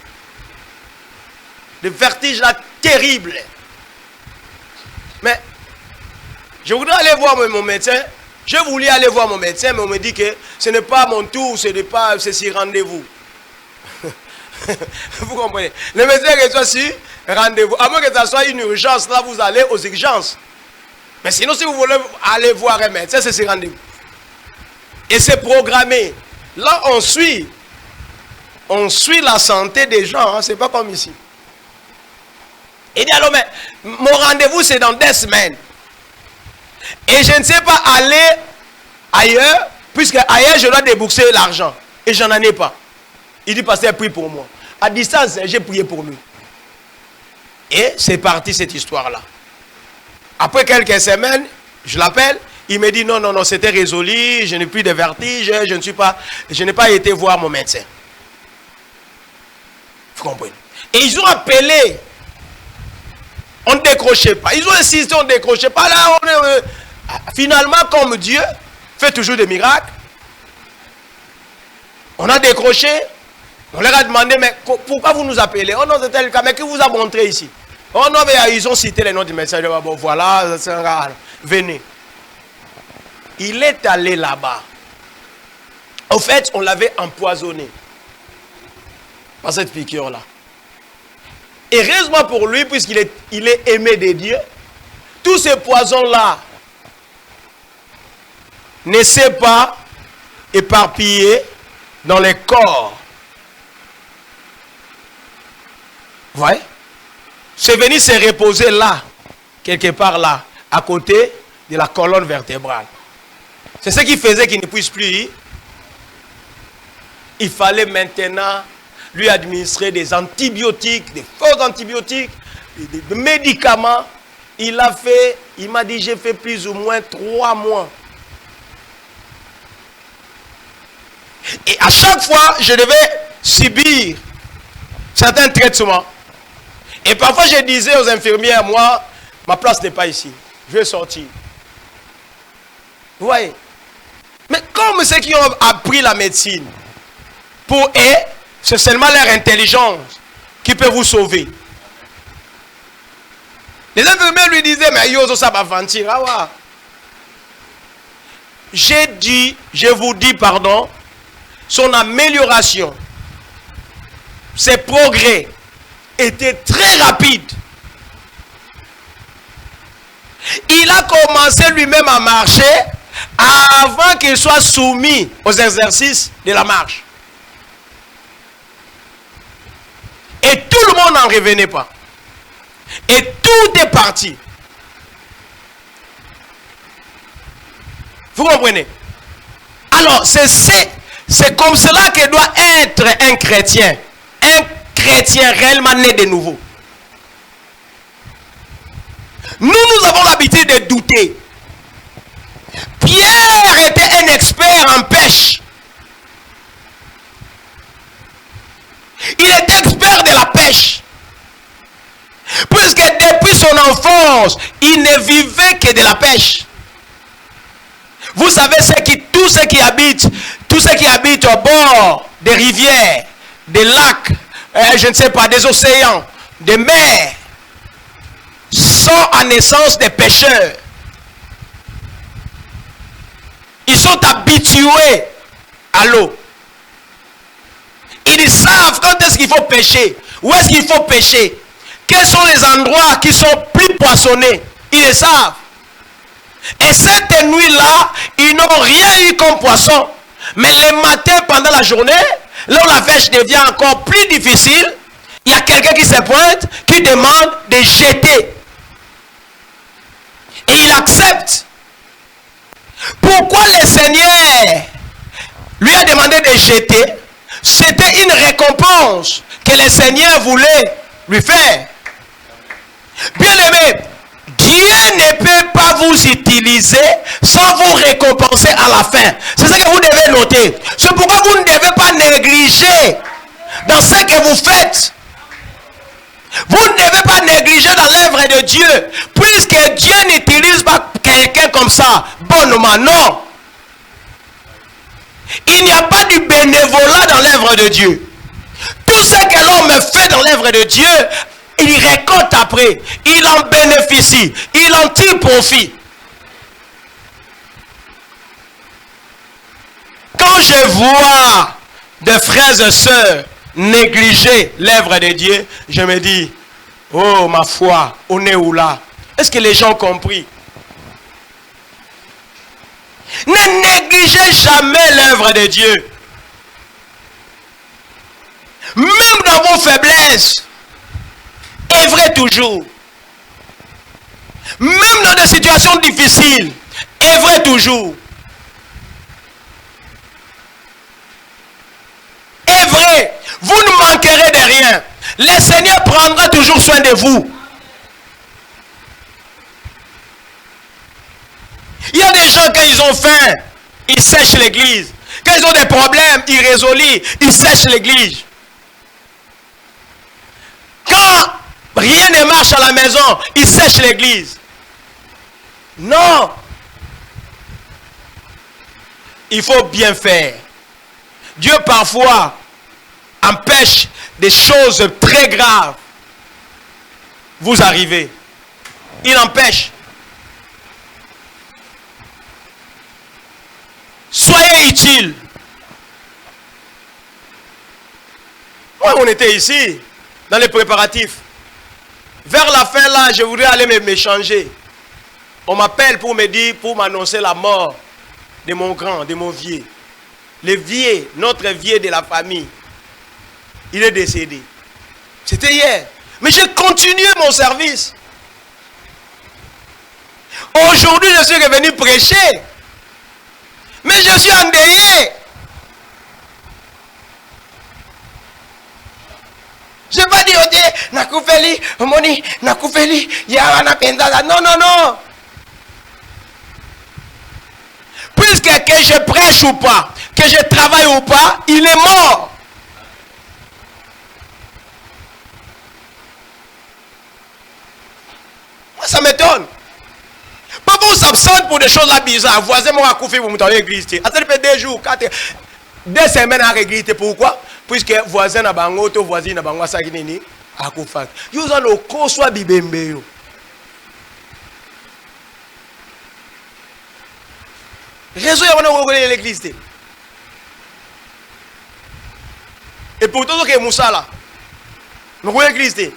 Des vertiges là terribles. Mais je voudrais aller voir mon médecin. Je voulais aller voir mon médecin, mais on me dit que ce n'est pas mon tour, c'est si rendez-vous. Vous comprenez? Le médecin reçoit sur rendez-vous. À moins que ça soit une urgence, là vous allez aux urgences. Mais sinon, si vous voulez aller voir un médecin, c'est sur rendez-vous. Et c'est programmé. Là, on suit la santé des gens, hein, c'est pas comme ici. Il dit alors, mais mon rendez-vous c'est dans 2 semaines. Et je ne sais pas aller ailleurs, puisque ailleurs je dois débourser l'argent. Et je n'en ai pas. Il dit, pasteur, prie pour moi. À distance, j'ai prié pour lui. Et c'est parti cette histoire-là. Après quelques semaines, je l'appelle. Il me dit, non, c'était résolu. Je n'ai plus de vertige. Je n'ai pas été voir mon médecin. Vous comprenez? Et ils ont appelé. On ne décrochait pas. Ils ont insisté, on ne décrochait pas. Là, finalement, comme Dieu fait toujours des miracles, on a décroché. On leur a demandé, mais pourquoi vous nous appelez? Oh non, c'est tel cas, mais qui vous a montré ici? Oh non, mais ils ont cité les noms du médecin. Bon, voilà, venez. Il est allé là-bas. Au fait, on l'avait empoisonné par cette piqûre-là. Heureusement pour lui, puisqu'il est aimé de Dieu, tous ces poisons-là ne s'est pas éparpillé dans les corps. Vous voyez? C'est venu se reposer là, quelque part là, à côté de la colonne vertébrale. C'est ce qui faisait qu'il ne puisse plus. Il fallait maintenant lui administrer des antibiotiques, des faux antibiotiques, des médicaments. Il m'a dit, j'ai fait plus ou moins 3 mois. Et à chaque fois, je devais subir certains traitements. Et parfois, je disais aux infirmières, moi, ma place n'est pas ici. Je vais sortir. Vous voyez? Mais comme ceux qui ont appris la médecine, pour eux, c'est seulement leur intelligence qui peut vous sauver. Les infirmières lui disaient, mais yo, ça va mentir. Ah ouais. Je vous dis, pardon, son amélioration, ses progrès étaient très rapides. Il a commencé lui-même à marcher avant qu'il soit soumis aux exercices de la marche. Et tout le monde n'en revenait pas. Et tout est parti. Vous comprenez? Alors, c'est comme cela que doit être un chrétien. Un chrétien réellement né de nouveau. Nous avons l'habitude de douter. Pierre était un expert en pêche. Il était expert de la pêche. Puisque depuis son enfance, il ne vivait que de la pêche. Vous savez, tous ceux qui habitent au bord des rivières, des lacs, je ne sais pas, des océans, des mers, sont en essence des pêcheurs. Ils sont habitués à l'eau. Ils savent quand est-ce qu'il faut pêcher, où est-ce qu'il faut pêcher, quels sont les endroits qui sont plus poissonnés. Ils le savent. Et cette nuit-là, ils n'ont rien eu comme poisson. Mais le matin, pendant la journée, là où la pêche devient encore plus difficile, il y a quelqu'un qui se pointe, qui demande de jeter. Et il accepte. Pourquoi le Seigneur lui a demandé de jeter? C'était une récompense que le Seigneur voulait lui faire. Bien aimé, Dieu ne peut pas vous utiliser sans vous récompenser à la fin. C'est ce que vous devez noter. C'est pourquoi vous ne devez pas négliger dans ce que vous faites. Vous ne devez pas négliger dans l'œuvre de Dieu, puisque Dieu n'utilise pas quelqu'un comme ça, bonnement, non. Il n'y a pas du bénévolat dans l'œuvre de Dieu. Tout ce que l'homme fait dans l'œuvre de Dieu, il récolte après, il en bénéficie, il en tire profit. Quand je vois des frères et sœurs négliger l'œuvre de Dieu, je me dis, oh ma foi, on est où là? Est-ce que les gens ont compris? Ne négligez jamais l'œuvre de Dieu. Même dans vos faiblesses, œuvrez toujours. Même dans des situations difficiles, œuvrez toujours. Œuvrez. Vous ne manquerez de rien. Le Seigneur prendra toujours soin de vous. Il y a des gens, quand ils ont faim, ils sèchent l'église. Quand ils ont des problèmes irrésolus, ils sèchent l'église. Quand rien ne marche à la maison, ils sèchent l'église. Non. Il faut bien faire. Dieu parfois empêche des choses très graves vous arriver. Il empêche. Soyez utile. Moi, on était ici, dans les préparatifs. Vers la fin, là, je voudrais aller m'échanger. On m'appelle pour me dire, pour m'annoncer la mort de mon grand, de mon vieux. Le vieux, notre vieux de la famille. Il est décédé. C'était hier. Mais j'ai continué mon service. Aujourd'hui, je suis revenu prêcher. Mais je suis endeuillé. Je ne vais pas dire, Nakoufeli, Moni, Nakoufeli, Yawana Pendaza. Non, non, non. Puisque que je prêche ou pas, que je travaille ou pas, il est mort. Moi, ça m'étonne. Pas vous s'absente pour des choses là bizarres. Voisin moi a couffé, vous me donnez l'église. Attendez, fait 2 jours, 4, 2 semaines à l'église. Pourquoi? Puisque voisin n'a pas un voisin n'a pas un saguinini à couffat. Vous avez le co soit bibembe. Réseau est on a l'église. Et pourtant que Moussa là, nous l'église.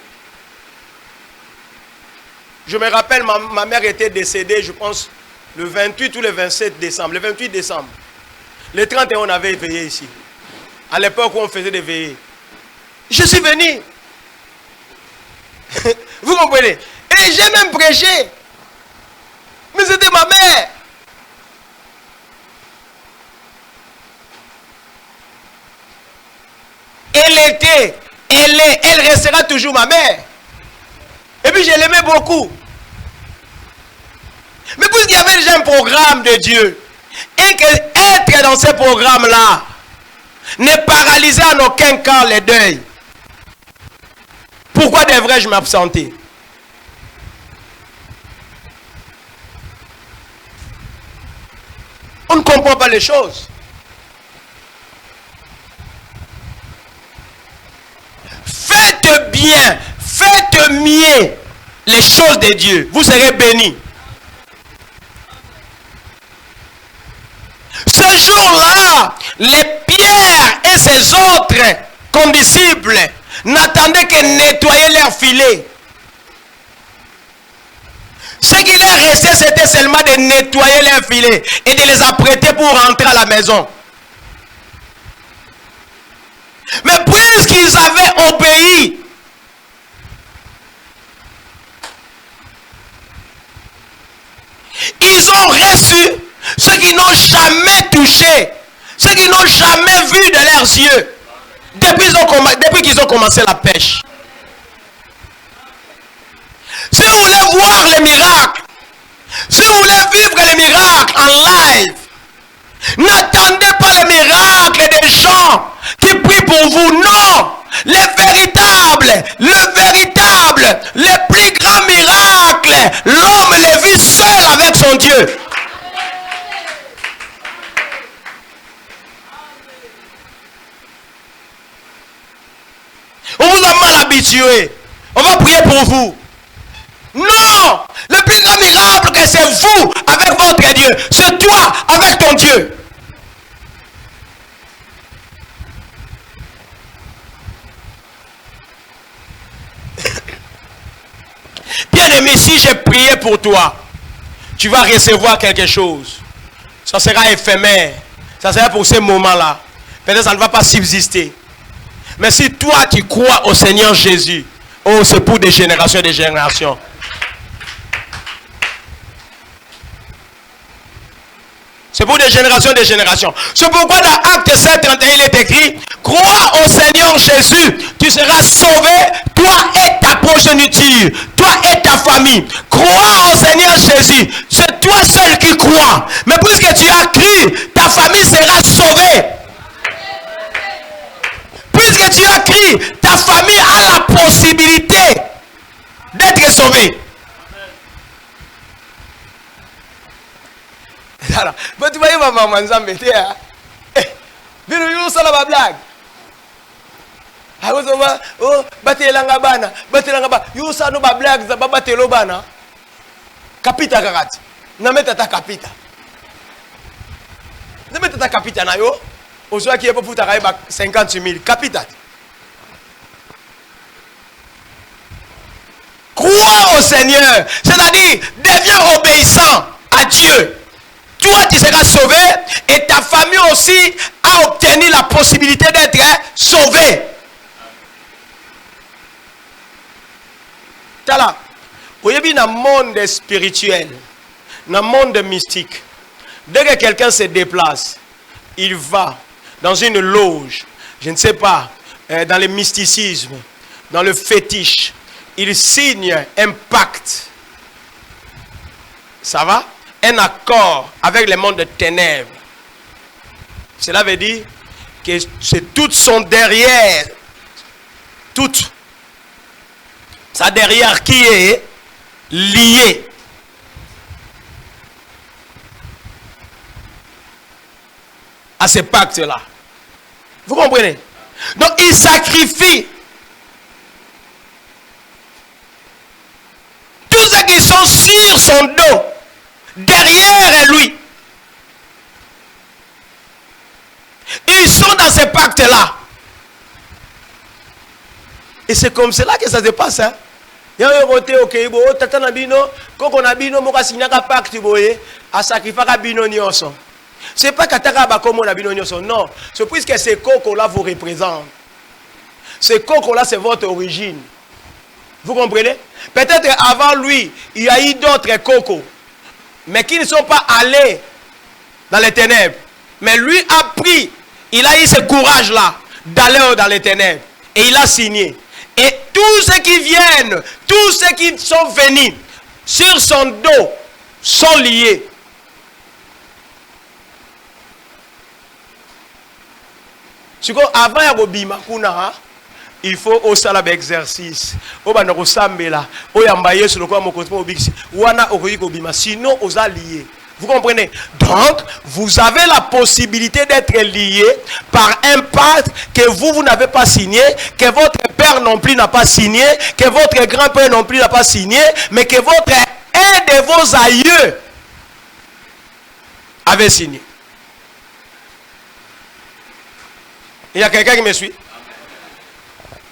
Je me rappelle, ma mère était décédée, je pense, le 28 ou le 27 décembre. Le 28 décembre. Le 31, on avait veillé ici. À l'époque où on faisait des veillées. Je suis venu. Vous comprenez? Et j'ai même prêché. Mais c'était ma mère. Elle restera toujours ma mère. Et puis je l'aimais beaucoup. Mais puisqu'il y avait déjà un programme de Dieu, et que être dans ce programme-là ne paralysait en aucun cas les deuils, pourquoi devrais-je m'absenter? On ne comprend pas les choses. Faites bien, faites mieux les choses de Dieu. Vous serez bénis. Ce jour-là, les Pierre et ses autres condisciples n'attendaient que nettoyer leurs filets. Ce qu'il est resté, c'était seulement de nettoyer leurs filets et de les apprêter pour rentrer à la maison. Mais puisqu'ils avaient obéi, ils ont reçu ce qu'ils n'ont jamais touché, ce qu'ils n'ont jamais vu de leurs yeux, depuis qu'ils ont commencé la pêche. Si vous voulez voir les miracles, si vous voulez vivre les miracles en live, n'attendez pas les miracles des gens qui prient pour vous. Non, le plus grand miracle, l'homme le vit seul avec son Dieu. On vous a mal habitué. On va prier pour vous. Non, le plus grand miracle que c'est vous avec votre Dieu, c'est toi avec ton Dieu. Bien-aimé, si j'ai prié pour toi, tu vas recevoir quelque chose. Ça sera éphémère. Ça sera pour ce moment-là. Peut-être ça ne va pas subsister. Mais si toi tu crois au Seigneur Jésus, oh, c'est pour des générations et des générations. C'est pour des générations et des générations. C'est pourquoi dans Acte 7:31, il est écrit: crois au Seigneur Jésus, tu seras sauvé, toi et ta progéniture, toi et ta famille. Crois au Seigneur Jésus, c'est toi seul qui crois. Mais puisque tu as cru, ta famille sera sauvée. Puisque tu as cru, ta famille a la possibilité d'être sauvée. Mais tu vois, maman, Nzambe, tu es là. Ça la blague. Oh, batelanga bana, batelanga ba. Yo sa no ba blague, za ba batelo bana. Kapita kakati. Na meta ta kapita. Na meta ta kapita na yo. Ozwa ki epo futa ka ba 50,000 kapita. Crois au Seigneur, c'est-à-dire deviens obéissant à Dieu. Toi, tu seras sauvé et ta famille aussi a obtenu la possibilité d'être sauvée. Tala, vous voyez, dans le monde spirituel, dans le monde mystique, dès que quelqu'un se déplace, il va dans une loge, je ne sais pas, dans le mysticisme, dans le fétiche, il signe un pacte. Ça va? Un accord avec le monde de ténèbres. Cela veut dire que c'est tout son derrière, toute sa derrière qui est liée. À ce pacte-là. Vous comprenez? Donc il sacrifie tous ceux qui sont sur son dos. Derrière lui. Ils sont dans ce pacte-là. Et c'est comme cela que ça se passe. Hein? Il y a un côté, ok, tata nabino, koko nabino, moka signaka pacte boye, a sacrifié bino nyonso. C'est pas kataka bakomo nabino nyonso, non. C'est puisque ces cocos-là vous représentent. Ces cocos-là, c'est votre origine. Vous comprenez? Peut-être avant lui, il y a eu d'autres cocos. Mais qui ne sont pas allés dans les ténèbres. Mais lui a pris, il a eu ce courage-là d'aller dans les ténèbres. Et il a signé. Et tous ceux qui viennent, tous ceux qui sont venus sur son dos sont liés. Avant Yabobima Kuna, il faut au salab exercice. Sinon, aux alliés. Vous comprenez? Donc, vous avez la possibilité d'être lié par un pacte que vous n'avez pas signé, que votre père non plus n'a pas signé, que votre grand-père non plus n'a pas signé, mais que un de vos aïeux avait signé. Il y a quelqu'un qui me suit?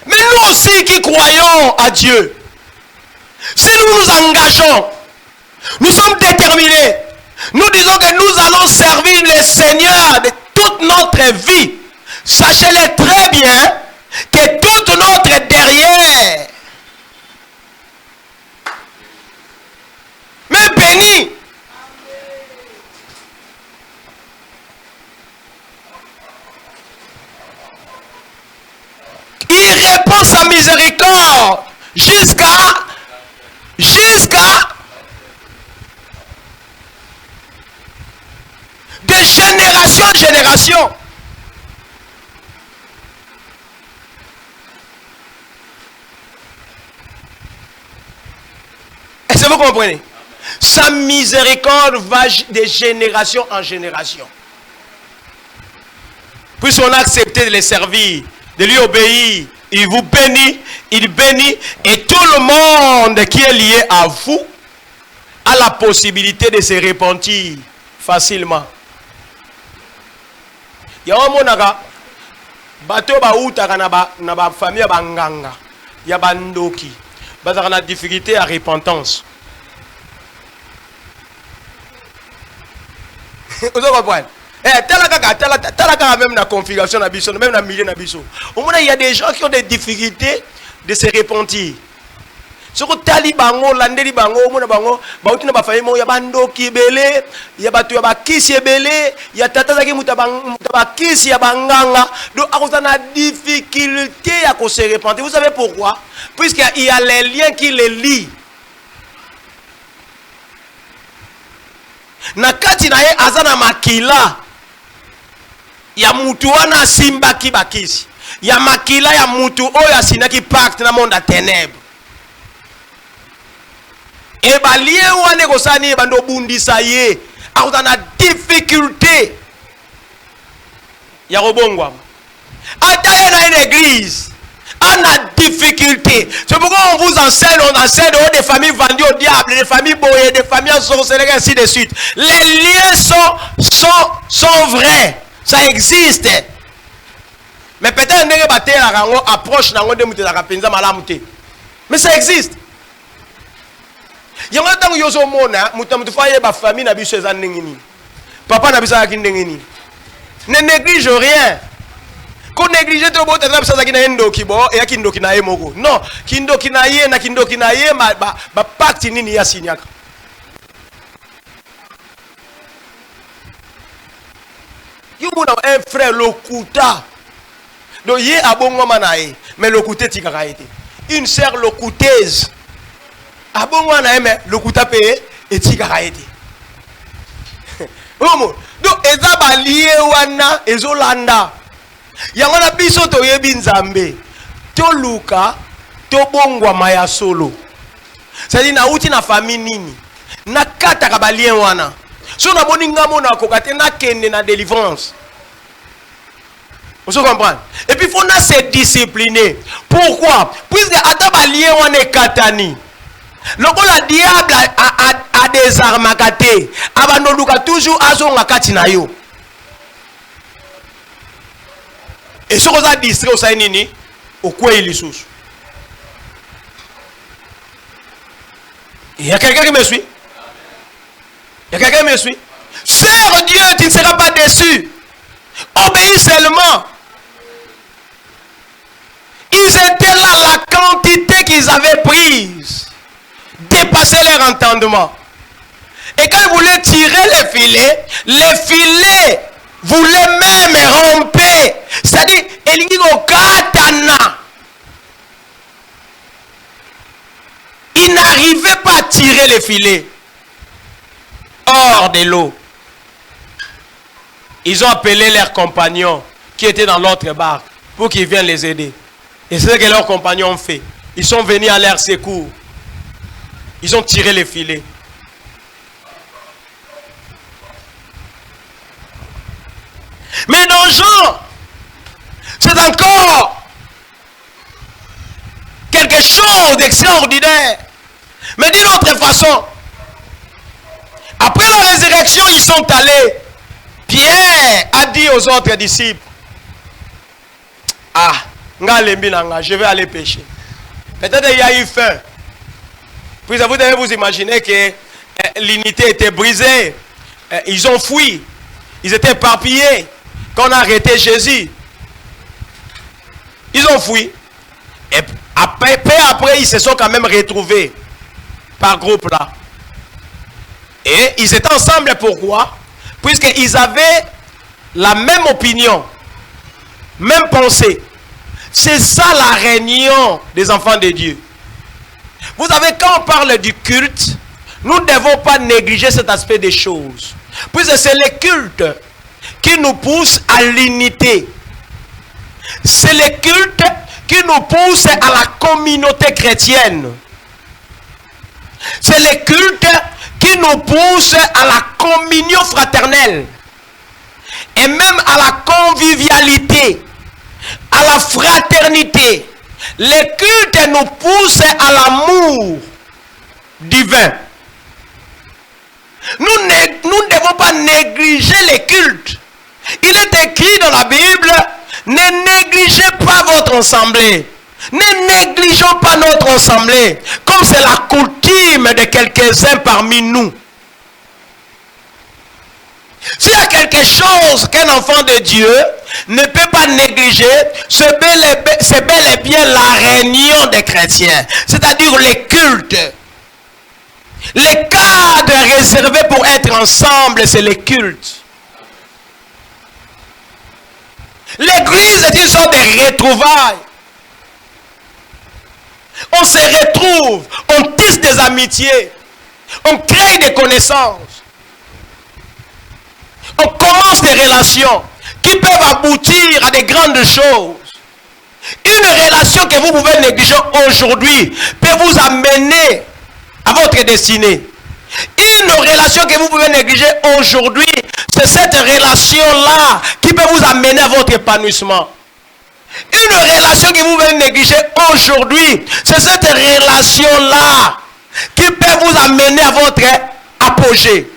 Mais nous aussi qui croyons à Dieu, si nous nous engageons Nous sommes déterminés. Nous disons que nous allons servir le Seigneur de toute notre vie. Sachez-le très bien que toute notre derrière, mais béni. Il répand sa miséricorde jusqu'à de génération en génération. Est-ce que vous comprenez? Sa miséricorde va de génération en génération. Puisqu'on a accepté de les servir, de lui obéir, il vous bénit, il bénit, et tout le monde qui est lié à vous a la possibilité de se repentir facilement. Il y a un monaka, bateau ba outaka na ba famille banganga, ya bandoki, bazaka na difficulté à repentance. Vous comprenez? Talaka même la configuration na biso, même la milieu na biso. Au moins il y a des gens qui ont des difficultés de se repentir. Soko tali bango landeli bango mona bango bauti na ba famille mo ya bandoki belé ya batu ya bakisi belé ya tata zaki mutabakisi ya banganga donc akoza na difficulté à se repentir. Vous savez pourquoi? Puisqu'il y a les liens qui les lient. Na kati na ye azana makila ya mutu wana simba ki bakisi ya makila ya mutu oyo asinaki pacte na monde à ténèbres. Et balie wane kosani bando bundisa ye akoza na difficulté ya robongwa ata na une église on a difficulté. C'est pourquoi on vous enseigne, des familles vendues au diable, des familles boyées, des familles sorcelleries, ainsi de suite. Les liens sont vrais, ça existe. Mais peut-être que approche mais ça existe. Il y a un temps où papa n'a pas ne néglige rien. Qu'on néglige trop beau t'as ça qui na endo kibo et qui ndo kinaye moko. Non, kindo kinaye na kindo kinaye ba pacte nini ya signaka. Yumuna un frère lokuta. Donc yé abongo manaye, mais lokuté tikaka été. Une sœur lokuteuse. Abongo manaye mais lokuta payé et tikaka été. Donc eza ba lié wana ezolanda. Yangona biso to yebi nzambe to luka to bongwa maya solo. C'est-à-dire na uti na famille nini na kata ka balien wana so na boninga mona ko kate na kende na délivrance. Vous comprenez? Et puis faut na se discipliner. Pourquoi? Puisque ata balien wana katani lokola diable a des armes kate abanoluka toujours azonga kati na yo. Et ce qu'on a distrait au Saïnini, au quoi il est sous. Il y a quelqu'un qui me suit? Il y a quelqu'un qui me suit? Sers Dieu, tu ne seras pas déçu. Obéis seulement. Ils étaient là, la quantité qu'ils avaient prise dépassait leur entendement. Et quand ils voulaient tirer les filets voulaient même romper. C'est-à-dire, il n'arrivait pas à tirer les filets hors de l'eau. Ils ont appelé leurs compagnons qui étaient dans l'autre barque pour qu'ils viennent les aider. Et c'est ce que leurs compagnons ont fait. Ils sont venus à leur secours. Ils ont tiré les filets. Mais dans Jean, c'est encore quelque chose d'extraordinaire. Mais d'une autre façon, après la résurrection, ils sont allés. Pierre a dit aux autres disciples, ah, je vais aller pêcher. Peut-être qu'il y a eu faim. Puis vous devez vous imaginer que l'unité était brisée. Ils ont fui. Ils étaient éparpillés. Quand on a arrêté Jésus, ils ont fui. Et après, peu après, ils se sont quand même retrouvés par groupe là. Et ils étaient ensemble, pourquoi? Puisqu'ils avaient la même opinion, même pensée. C'est ça la réunion des enfants de Dieu. Vous savez, quand on parle du culte, nous ne devons pas négliger cet aspect des choses. Puisque c'est le culte qui nous pousse à l'unité. C'est le culte qui nous pousse à la communauté chrétienne. C'est le culte qui nous pousse à la communion fraternelle. Et même à la convivialité, à la fraternité. Le culte nous pousse à l'amour divin. Nous ne devons pas négliger les cultes. Il est écrit dans la Bible, ne négligez pas votre assemblée. Ne négligeons pas notre assemblée, comme c'est la coutume de quelques-uns parmi nous. S'il y a quelque chose qu'un enfant de Dieu ne peut pas négliger, c'est bel et bien la réunion des chrétiens, c'est-à-dire les cultes. Les cadres réservés pour être ensemble, c'est les cultes. L'église est une sorte de retrouvailles. On se retrouve, on tisse des amitiés, on crée des connaissances, on commence des relations qui peuvent aboutir à des grandes choses. Une relation que vous pouvez négliger aujourd'hui peut vous amener à votre destinée. Une relation que vous pouvez négliger aujourd'hui, c'est cette relation-là qui peut vous amener à votre épanouissement. Une relation que vous pouvez négliger aujourd'hui, c'est cette relation-là qui peut vous amener à votre apogée.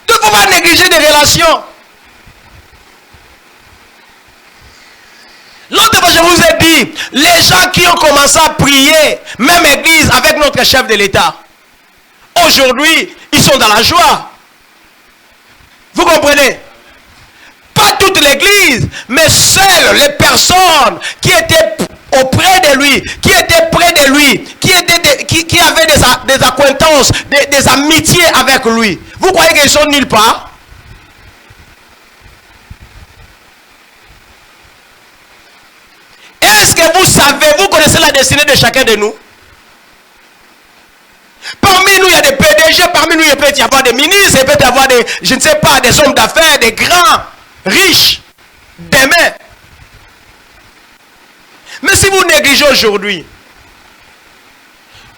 Il ne faut pas négliger des relations. L'autre fois, je vous ai dit, les gens qui ont commencé à prier, même église, avec notre chef de l'État, aujourd'hui, ils sont dans la joie. Vous comprenez? Pas toute l'église, mais seules les personnes qui étaient auprès de lui, qui étaient près de lui, qui avaient des acquaintances, des amitiés avec lui. Vous croyez qu'ils sont nulle part? Est-ce que vous savez, vous connaissez la destinée de chacun de nous? Parmi nous, il y a des PDG, parmi nous, il peut y avoir des ministres, il peut y avoir des, je ne sais pas, des hommes d'affaires, des grands, riches, demain. Mais si vous négligez aujourd'hui,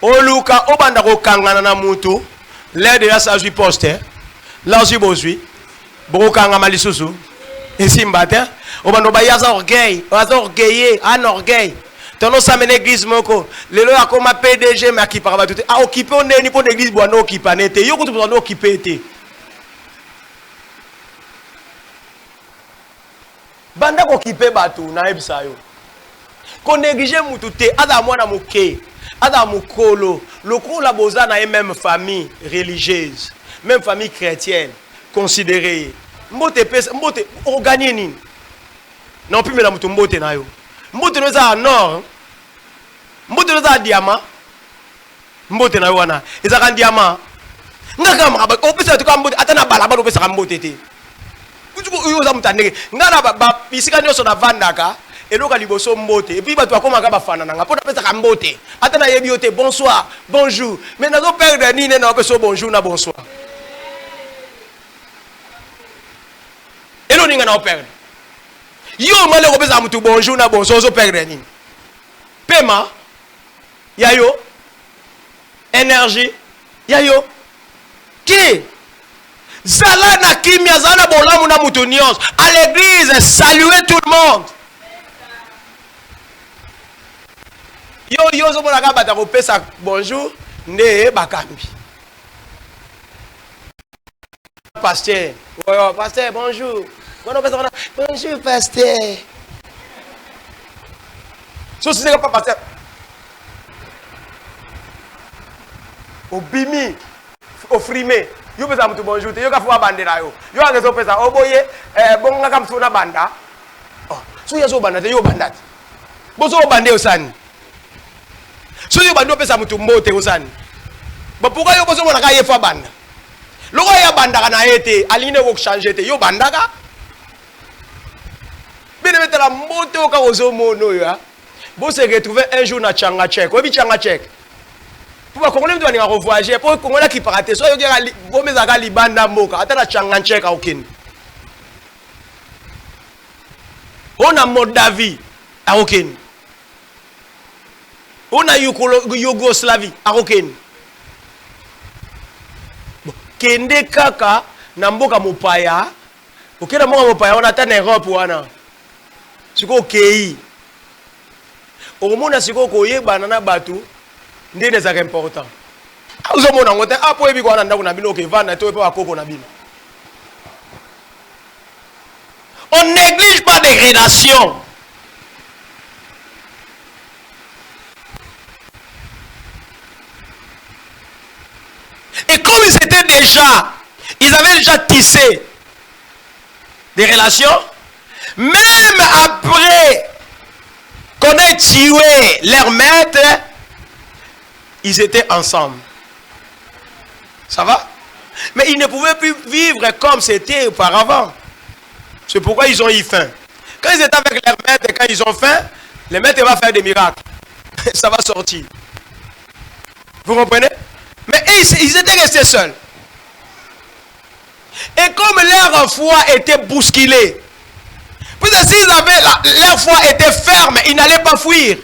Oluka, Obandako Kangana Mutu, l'air de la Sazi Poster, Lansi Bozui, Brokanga Malisusu, ici Mbata, Obanoba Yaza orgueil, orgueillé, un orgueil. Tono samene église moko lelo akoma PDG mais qui parle tout a occupé on est pour l'église boano occupé nete yo ko to occupé té banda ko occupé bato na ebisa yo ko négliger mutu té ada mwana moké ada mukolo lokola boza na même famille religieuse même famille chrétienne considérée mbote pesa mbote o gagner nini non plus mais la mutu mbote na yo mbote no za nord mbote no za diamant mbote na yo wana ezaka diamant ngaka maka opesa to ka mbote atana balaba opesa ka mbote te kutuko uyo za mutandeke ngana ba bisika nyoso na vandaka eloka liboso mbote et puis ba to akoma ka bafana nanga pona pesa ka mbote atana yebi yote bonsoir bonjour mais nazo perdre nini na opesa bonjour na bonsoir elo ninga na operdre yo male ko pesa mutu bonjour na bonsoir zo perdre nini paiement yayo énergie yayo qui zala na kimia zala bolamu na mutu nyonso à l'église saluer tout le monde yo zo bona ka bata ko pesa bonjour nde bakambi pasteur ouais pasteur bonjour bonjour pasteur. So c'est pas pasteur. au bimi, au frimé. Yo pesa mutu bonjour, yo ka fwa bandera yo. Yo a rezo pesa oboye bon nga kam sona banda. Oh, so yo banda te yo bandati. Bo so bande osani. So yo bando pesa mutu mbote osani. Bo pourquoi yo bozo mona ka ye fwa banda? Loko ya banda kana ete aline ko changer te yo banda ka. Bine metela mbote o ka ozo mono yo. Bo se retrouver un jour na Changa Tchèque. Obi Changa Tchèque. Pour Congolais doit venir voyager pour Congolais qui partent so yo ga bo mezaka libanda moka ata na Changa Tchèque aucune. On a Moldavie à aucune. On a Yougoslavie à aucune. Kende kaka na mboka mopaya. Okena mboka mopaya on ata na Europe wana. Siko okei. Omona siko koyeba na batu ndene za important. Uzo mona ngote apo ebi kwa nanda kuna bino ke vana to epo akoko na bino. On néglige pas des relations. Et comme ils avaient déjà tissé des relations, même après qu'on ait tué leur maître, ils étaient ensemble. Ça va? Mais ils ne pouvaient plus vivre comme c'était auparavant. C'est pourquoi ils ont eu faim. Quand ils étaient avec leur maître, quand ils ont faim, le maître va faire des miracles. Ça va sortir. Vous comprenez? Mais ils étaient restés seuls. Et comme leur foi était bousculée, puisque s'ils avaient leur foi était ferme, ils n'allaient pas fuir.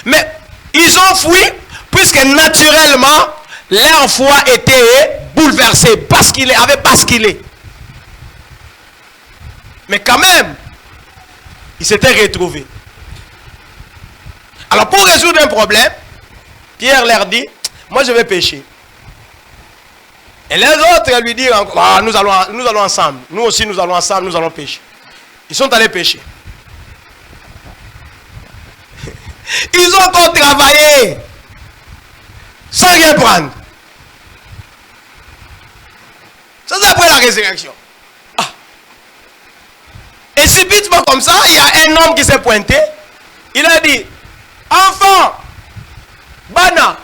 Mais ils ont fui, puisque naturellement, leur foi était bouleversée, basculée, avait basculé. Mais quand même, ils s'étaient retrouvés. Alors pour résoudre un problème, Pierre leur dit, moi je vais pécher. Et les autres lui disent, ah, nous allons ensemble. Nous aussi nous allons ensemble, nous allons pécher. Ils sont allés pécher. Ils ont encore travaillé sans rien prendre. Ça c'est après la résurrection. Ah. Et subitement comme ça, il y a un homme qui s'est pointé. Il a dit, enfant, Bana,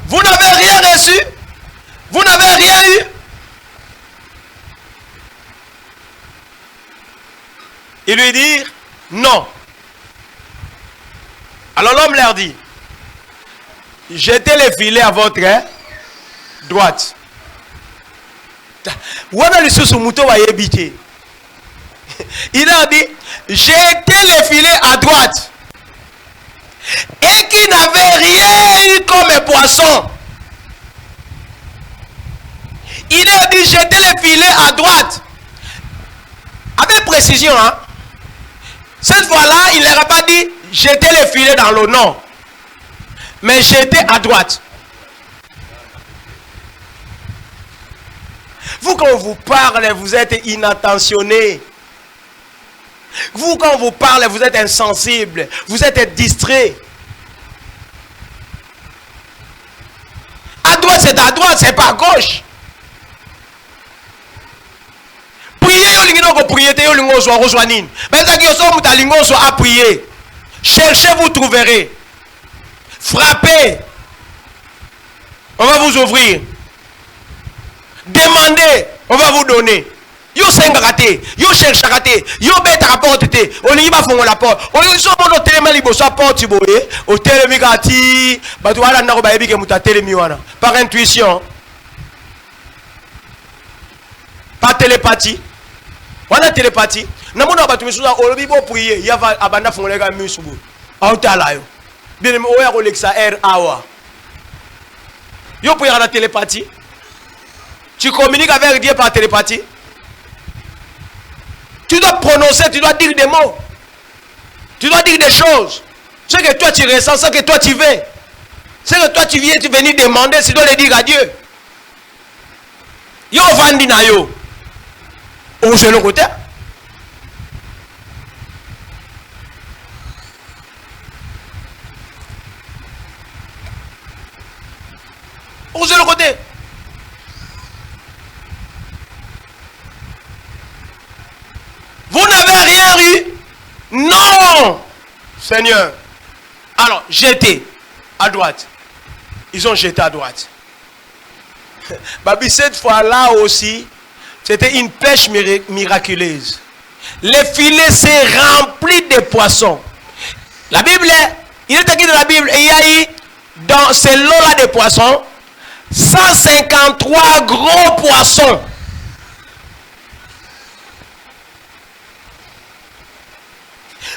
vous n'avez rien reçu, vous n'avez rien eu. Il lui dit, non. Alors l'homme leur dit, jetez les filets à votre droite. Il a dit, jetez les filets à droite. Et qui n'avait rien eu comme poisson. Il a dit, jetez les filets à droite. Avec précision, hein. Cette fois-là, il n'aurait pas dit, jetez les filets dans l'eau, non. Mais jetez à droite. Vous, quand on vous parle, vous êtes inattentionné. Vous, quand on vous parle, vous êtes insensible. Vous êtes distrait. À droite, c'est pas à gauche. Priez, cherchez, vous trouverez. Frappez, on va vous ouvrir. Demandez, on va vous donner. Yo sengakate, yo cherchakate, yo beta rapporte te, on y va fongo la porte. On y so mono telema libo sa porte boye, o telemi kati, batu wala ndako ba ebike muta telemi wana. Par intuition. Pas télépathie. Wana télépathie. Namona batu misuza olobi bo prier, yava abanda fongo lega misubu. Autala yo. Bien o ya ko lexa air awa. Yo prier la télépathie. Tu communiques avec Dieu par télépathie. Tu dois prononcer, tu dois dire des mots. Tu dois dire des choses. Ce que toi tu ressens, ce que toi tu veux. Ce que toi tu viens, tu venir demander, tu dois le dire à Dieu. Yo vandi na yo. Ou c'est le côté. Seigneur. Alors, jeter à droite. Ils ont jeté à droite. Babi, cette fois-là aussi, c'était une pêche miraculeuse. Les filets s'est rempli de poissons. La Bible, il est écrit dans la Bible, il y a eu dans ces lots-là de poissons, 153 gros poissons.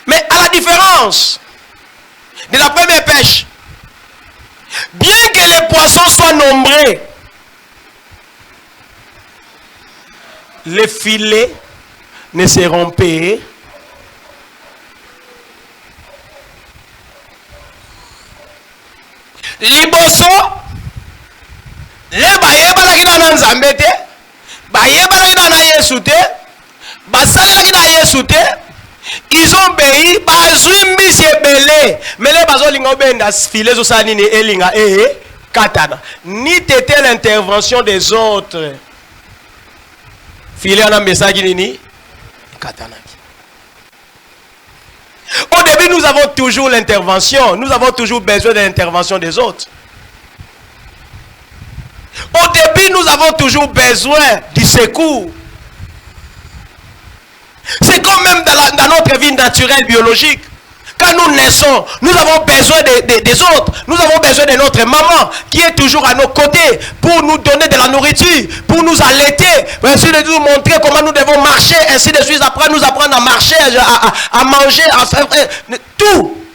Mais à la différence de la première pêche, bien que les poissons soient nombreux, les filets ne seront payés. Liboso, les bayebala qui dans Nzambe te, bayebala qui dans Yesu te, basalela qui dans Yesu te, ils ont payé, bazwi mbisi ebele, mais les bazo linga obenda filet zo sani ni elinga katana. Ni tete l'intervention des autres. Filet en ambesa qui ni katana. Au début, nous avons toujours l'intervention. Nous avons toujours besoin de l'intervention des autres. Au début, nous avons toujours besoin du secours. C'est comme même dans notre vie naturelle, biologique. Quand nous naissons, nous avons besoin des autres. Nous avons besoin de notre maman qui est toujours à nos côtés pour nous donner de la nourriture, pour nous allaiter, pour ainsi de nous montrer comment nous devons marcher, ainsi de suite, après nous apprendre à marcher, à manger, à faire tout.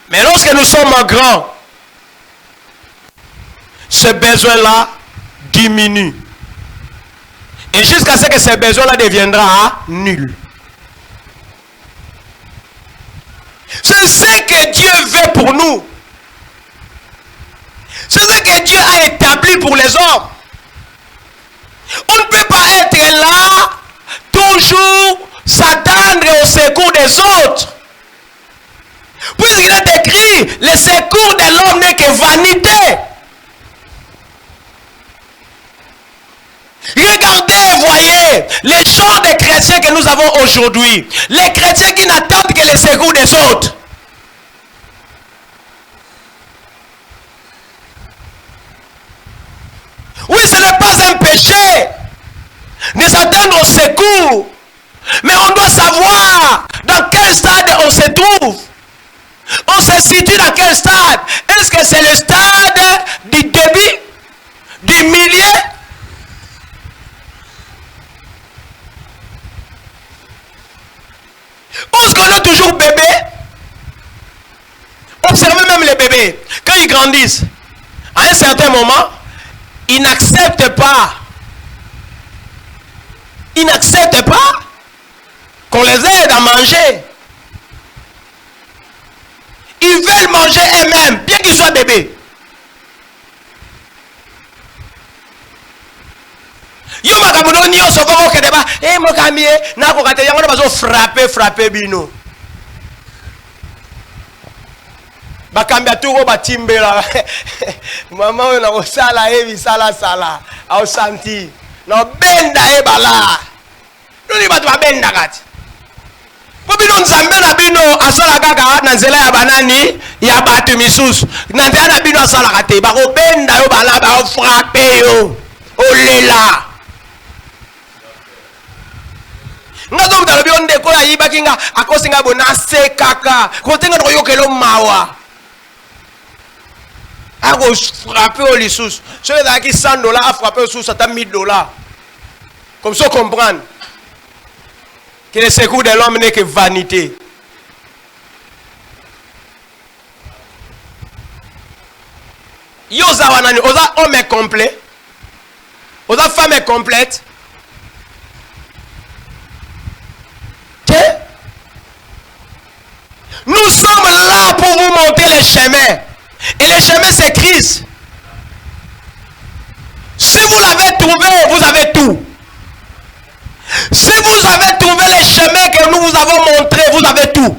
Mais lorsque nous sommes grands, ce besoin-là diminue. Et jusqu'à ce que ce besoin-là deviendra nul. C'est ce que Dieu veut pour nous. C'est ce que Dieu a établi pour les hommes. On ne peut pas être là, toujours s'attendre au secours des autres. Puisqu'il est écrit, le secours de l'homme n'est que vanité. Regardez, voyez, les genres de chrétiens que nous avons aujourd'hui. Les chrétiens qui n'attendent que le secours des autres. Oui, ce n'est pas un péché de s'attendre au secours. Mais on doit savoir dans quel stade on se trouve. On se situe dans quel stade? Est-ce que c'est le stade du début, du milieu? Est-ce qu'on est toujours bébé? Observez même les bébés. Quand ils grandissent, à un certain moment, ils n'acceptent pas. Ils n'acceptent pas qu'on les aide à manger. Ils veulent manger eux-mêmes, bien qu'ils soient bébés. Yo makamuno niyo soko ke deba mo kamie na ko kate yango bazo frapper bino bakambia tuko batimbela mama ona osala ebi sala au santi no benda e bala nuni batu babenda kati po bino nzambe na bino asala kaka na nzela ya banani ya batu misusu na nzela na bino asala kate ba ko benda yo bala ba frapper yo olela ngazo mutalobi onde ko ya yiba kinga akosinga bona se kaka ko tenga ko yokelo mawa ako frapper au lisusu so les qui $100 a frapper au sous ça $1000 comme ça comprendre que le secours de l'homme n'est que vanité. Yoza wanani oza homme complet oza femme complète. Nous sommes là pour vous montrer les chemins. Et les chemins, c'est Christ. Si vous l'avez trouvé, vous avez tout. Si vous avez trouvé les chemins que nous vous avons montrés, vous avez tout.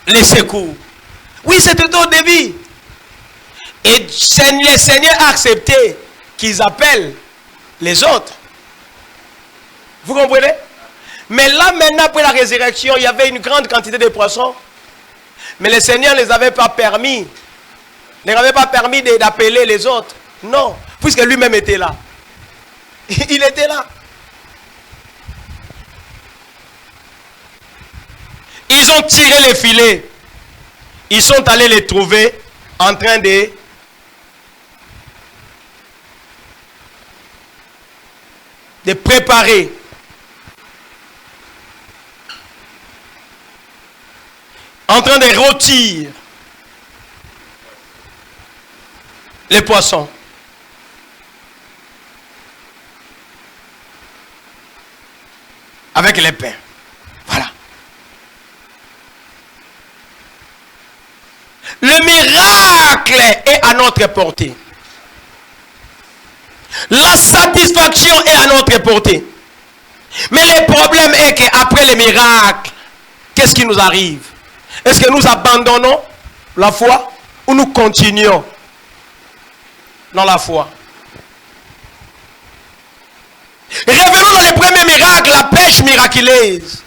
Les secours. Oui, c'était au début. Et le Seigneur a accepté qu'ils appellent les autres. Vous comprenez? Mais là, maintenant, après la résurrection, il y avait une grande quantité de poissons. Mais le Seigneur ne les avait pas permis. Ne leur avait pas permis d'appeler les autres. Non, puisque lui-même était là. Il était là. Ils ont tiré les filets. Ils sont allés les trouver en train de préparer. En train de rôtir les poissons. Avec les pains. Voilà. Le miracle est à notre portée. La satisfaction est à notre portée. Mais le problème est qu'après les miracles, qu'est-ce qui nous arrive? Est-ce que nous abandonnons la foi ou nous continuons dans la foi? Revenons dans le premier miracle, la pêche miraculeuse.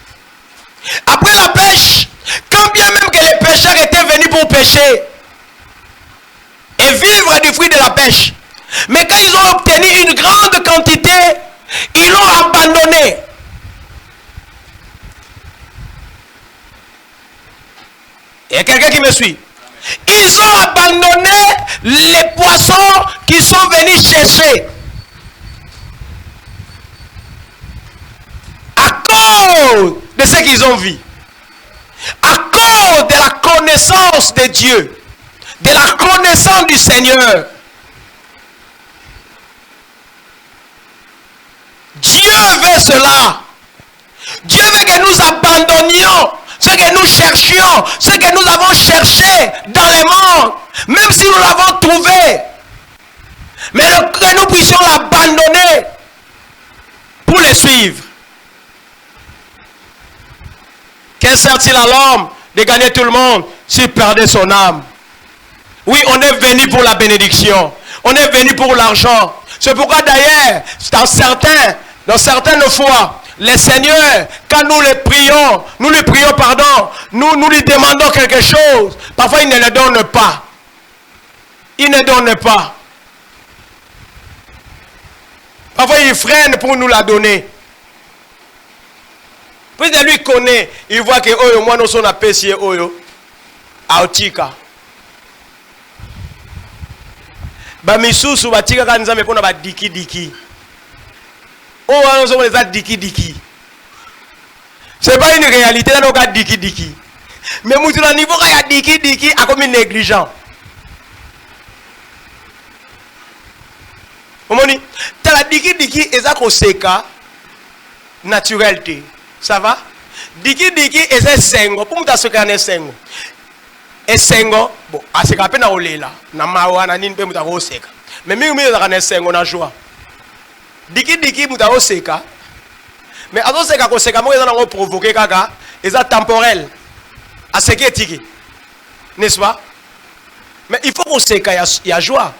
Après la pêche, quand bien même que les pêcheurs étaient venus pour pêcher et vivre du fruit de la pêche, mais quand ils ont obtenu une grande quantité, ils l'ont abandonné. Il y a quelqu'un qui me suit? Ils ont abandonné les poissons qu'ils sont venus chercher. À cause de ce qu'ils ont vu. À cause de la connaissance de Dieu. De la connaissance du Seigneur. Dieu veut cela. Dieu veut que nous abandonnions ce que nous cherchions, ce que nous avons cherché dans le monde, même si nous l'avons trouvé. Mais que nous puissions l'abandonner pour le suivre. Qu'est-ce sert-il à l'homme de gagner tout le monde s'il perdait son âme? Oui, on est venu pour la bénédiction. On est venu pour l'argent. C'est pourquoi d'ailleurs, dans certaines fois, le Seigneur, quand nous le prions, nous lui demandons quelque chose. Parfois, il ne le donne pas. Il ne donne pas. Parfois, il freine pour nous la donner. Puis de lui connaît, il voit que oyo moi nous sommes appréciés oyo autika. Ba misusu batika kanza mepona ba diki diki. Oh nous sommes les diki diki. C'est pas une réalité là nos diki diki. Mais mutu na niveau ya diki diki a comme négligent. Omoni, ta diki diki eza ko seka naturalité. Ça va? Diki diki eza sengo. Pour muta soka na sengo. Et sengo, bon, aseka pe na olela. Na mawa na nini pe muta ko seka. Mais mingi za na sengo na joie. Diki diki muta ko seka. Mais azo seka ko seka mo eza na provoquer kaka, eza temporel. Aseke tiki. N'est-ce pas? Mais il faut qu'on seka ya joie.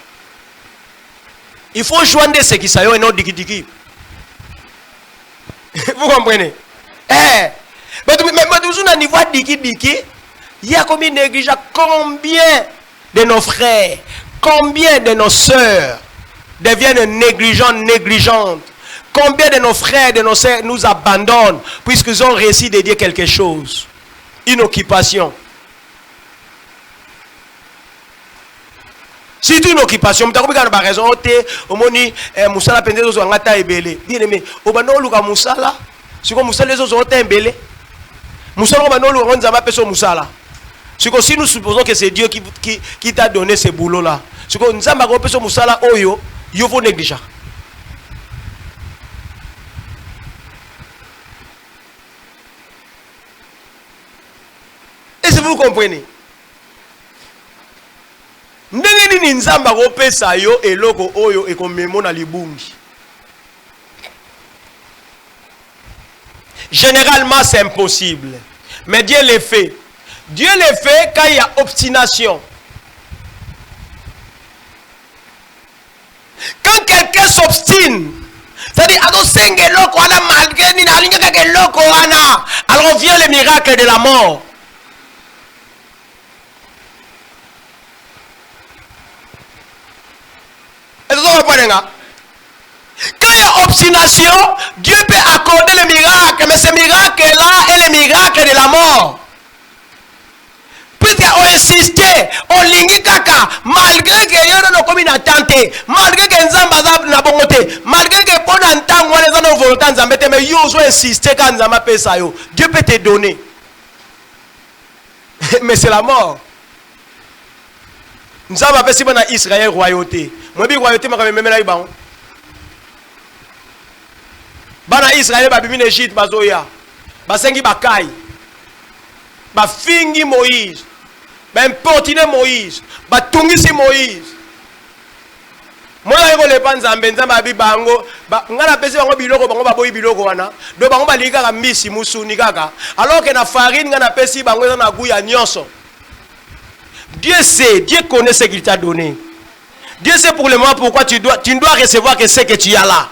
Il faut joindre ce qui s'ayo et non diki diki. Vous comprenez? Mais toujours à niveau diki diki, il y a combien négligents, combien de nos frères, combien de nos sœurs deviennent négligents, négligentes. Combien de nos frères, de nos sœurs nous abandonnent puisqu'ils ont réussi de dire quelque chose. Une occupation. C'est une occupation. Tu as raison. Omoni musala pende zo ngata ebele. Bien aimé. Obano luka musala. Siko musala zo zo tembele. Musala obano luka nzamba peso musala. Siko si nous supposons que c'est Dieu qui t'a donné ce boulot là. Siko nzamba ko peso musala oyo, yo faut négliger. Est-ce que vous comprenez? Ndenge nini nzamba ko pesa yo eloko oyo ekomemo na libungi. Généralement c'est impossible. Mais Dieu le fait. Dieu le fait quand il y a obstination. s'obstine. C'est-à-dire, alors vient le miracle de la mort. Quand il y a obstination, Dieu peut accorder le miracle, mais ce miracle-là est le miracle de la mort. Puisqu'on insistait, on lingi kaka, malgré que yon no comme une attente, malgré que nzamba na bongote, malgré que bon entang wana za no volonté nzamba te, mais yo zo insister quand nzamba pesa yo, Dieu peut te donner. Mais c'est la mort. Nzamba pesi bana Israël royauté. Moi bi royauté maka memela ibang. Bana Israël ba bimi Égypte bazoya. Basengi bakai. Ba fingi Moïse. Ba importuner Moïse. Ba tungisi Moïse. Moi yego le panzambe nzamba bi bango ba ngana pesi bango biloko bango ba boyi biloko wana. Do bango ba lika ka misi musuni kaka. Alors que na farine ngana pesi bango na guya nyonso. Dieu sait, Dieu connaît ce qu'il t'a donné. Dieu sait pour le moment pourquoi tu dois recevoir que ce que tu as là.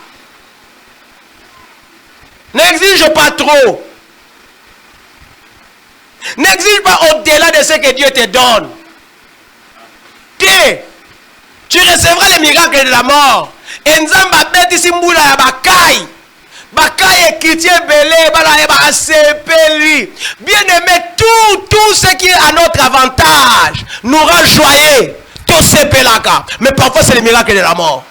N'exige pas trop. N'exige pas au-delà de ce que Dieu te donne. Tu recevras le miracle de la mort. Et Nzamba beti simbula ya bakai. Bakai ekiti belé, bala eba sepeli. Bien aimé, tout ce qui est à notre avantage nous rend joyeux. Tout sepelaka. Mais parfois c'est le miracle de la mort.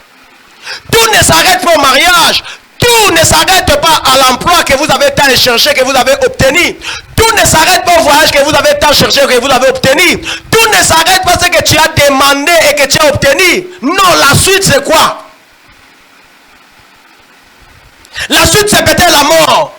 Tout ne s'arrête pas au mariage. Tout ne s'arrête pas à l'emploi que vous avez tant cherché, que vous avez obtenu. Tout ne s'arrête pas au voyage que vous avez tant cherché, que vous avez obtenu. Tout ne s'arrête pas à ce que tu as demandé et que tu as obtenu. Non, la suite c'est quoi? La suite c'est peut-être la mort.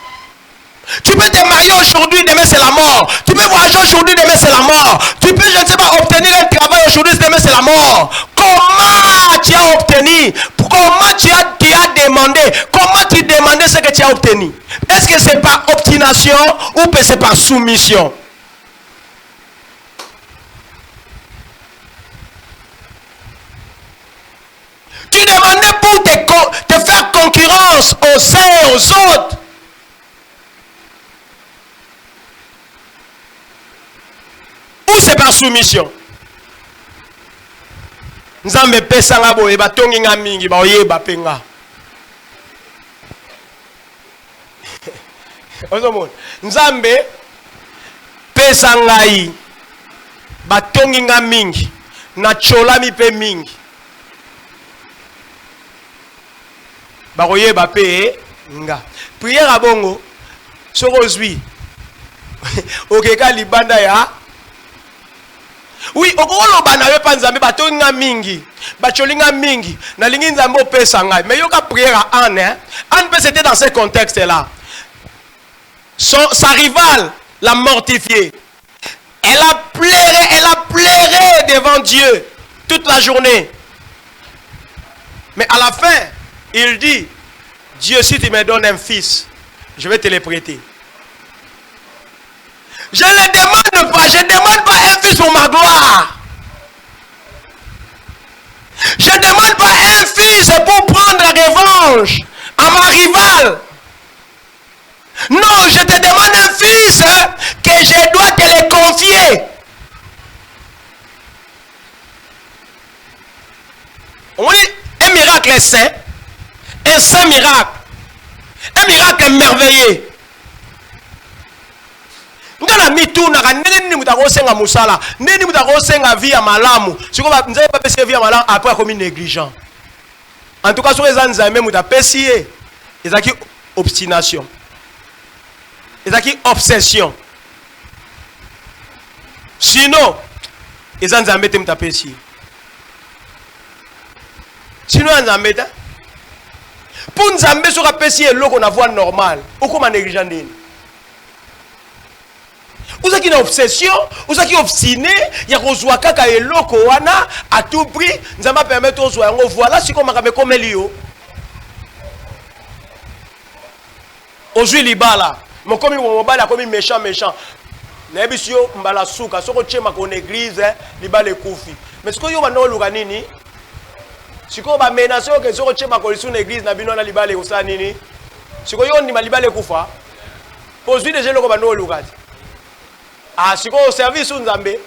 Tu peux te marier aujourd'hui, demain c'est la mort. Tu peux voyager aujourd'hui, demain c'est la mort. Tu peux, je ne sais pas, obtenir un travail aujourd'hui, demain c'est la mort. Comment tu as obtenu? Comment tu as demandé? Comment tu demandais ce que tu as obtenu? Est-ce que c'est par obstination ou c'est par soumission? Tu demandais pour te faire concurrence aux uns et aux autres. Ou c'est par soumission? Nzambe pesa nga boye batongi nga mingi ba oyeba penga. Ozomona. Nzambe pesa ngai batongi nga mingi na chola mi pe mingi. Ba oyeba pe nga. Prière à bongo soko zwi. Okeka libanda ya. Oui, okolo banawe pa nzambe batonga mingi, bacholinga mingi, na lingi nzambe opesa ngai. Mais yoka prière à Anne, hein? Anne c'était dans ce contexte-là. Sa rivale l'a mortifié. Elle a pleuré devant Dieu toute la journée. Mais à la fin, il dit, Dieu, si tu me donnes un fils, je vais te le prêter. Je ne le demande pas, je ne demande pas un fils pour ma gloire. Je ne demande pas un fils pour prendre la revanche à ma rivale. Non, je te demande un fils que je dois te le confier. On dit un miracle saint, un saint miracle, un miracle merveilleux. Ngana mitu na kanene ni mutakosenga musala neni mutakosenga via malamu siko ba nzai pa pesi via malamu après comme négligent. En tout cas sur les anzambe mutapesi ezaki obstination, ezaki obsession. Sinon ezanzambe te mutapesi. Sinon anzambe ta pour nzambe sur apesi eloko na voie normale okoma négligent nini. Vous avez une obsession, vous avez obstiné, il y a un kaka eloko wana à tout prix, nous allons permettre aux gens voilà ce qu'on m'a comme Elio. Aujourd'hui libala, mon comme mon bala comme méchant. Nebisio mbala suka, soko chema kon église libala kufi. Mais ce que yo bano luka nini? Siko ba menace que soko chema ko lisu na église na bino na libale ko nini. Siko yo ndima libale kufa. Pozwi déjà loko bando lukati. Ah siko service nzambe.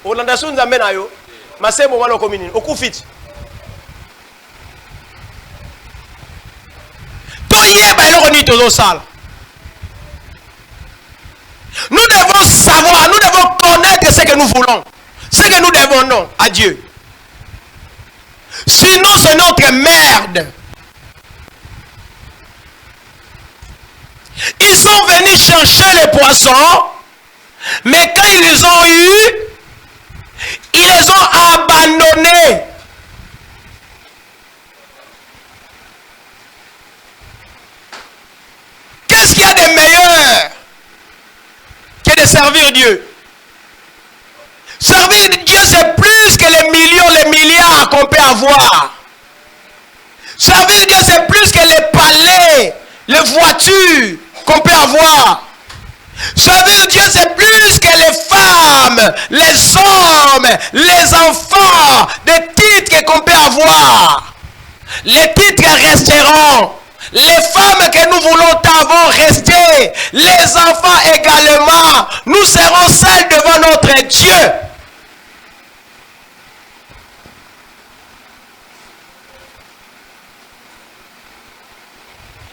Olanda su nzambe na yo. Masemo walo komini okufiti. To yeba eloko ni tozo sala. Nous devons savoir, nous devons connaître ce que nous voulons. Ce que nous devons non à Dieu. Sinon, c'est notre merde. Ils sont venus chercher les poissons, mais quand ils les ont eus, ils les ont abandonnés. Qu'est-ce qu'il y a de meilleur que de servir Dieu? Servir Dieu, c'est plus que les millions, les milliards qu'on peut avoir. Servir Dieu, c'est plus que les palais, les voitures qu'on peut avoir. Servir Dieu, c'est plus que les femmes, les hommes, les enfants, des titres qu'on peut avoir. Les titres resteront. Les femmes que nous voulons avoir rester. Les enfants également. Nous serons seuls devant notre Dieu.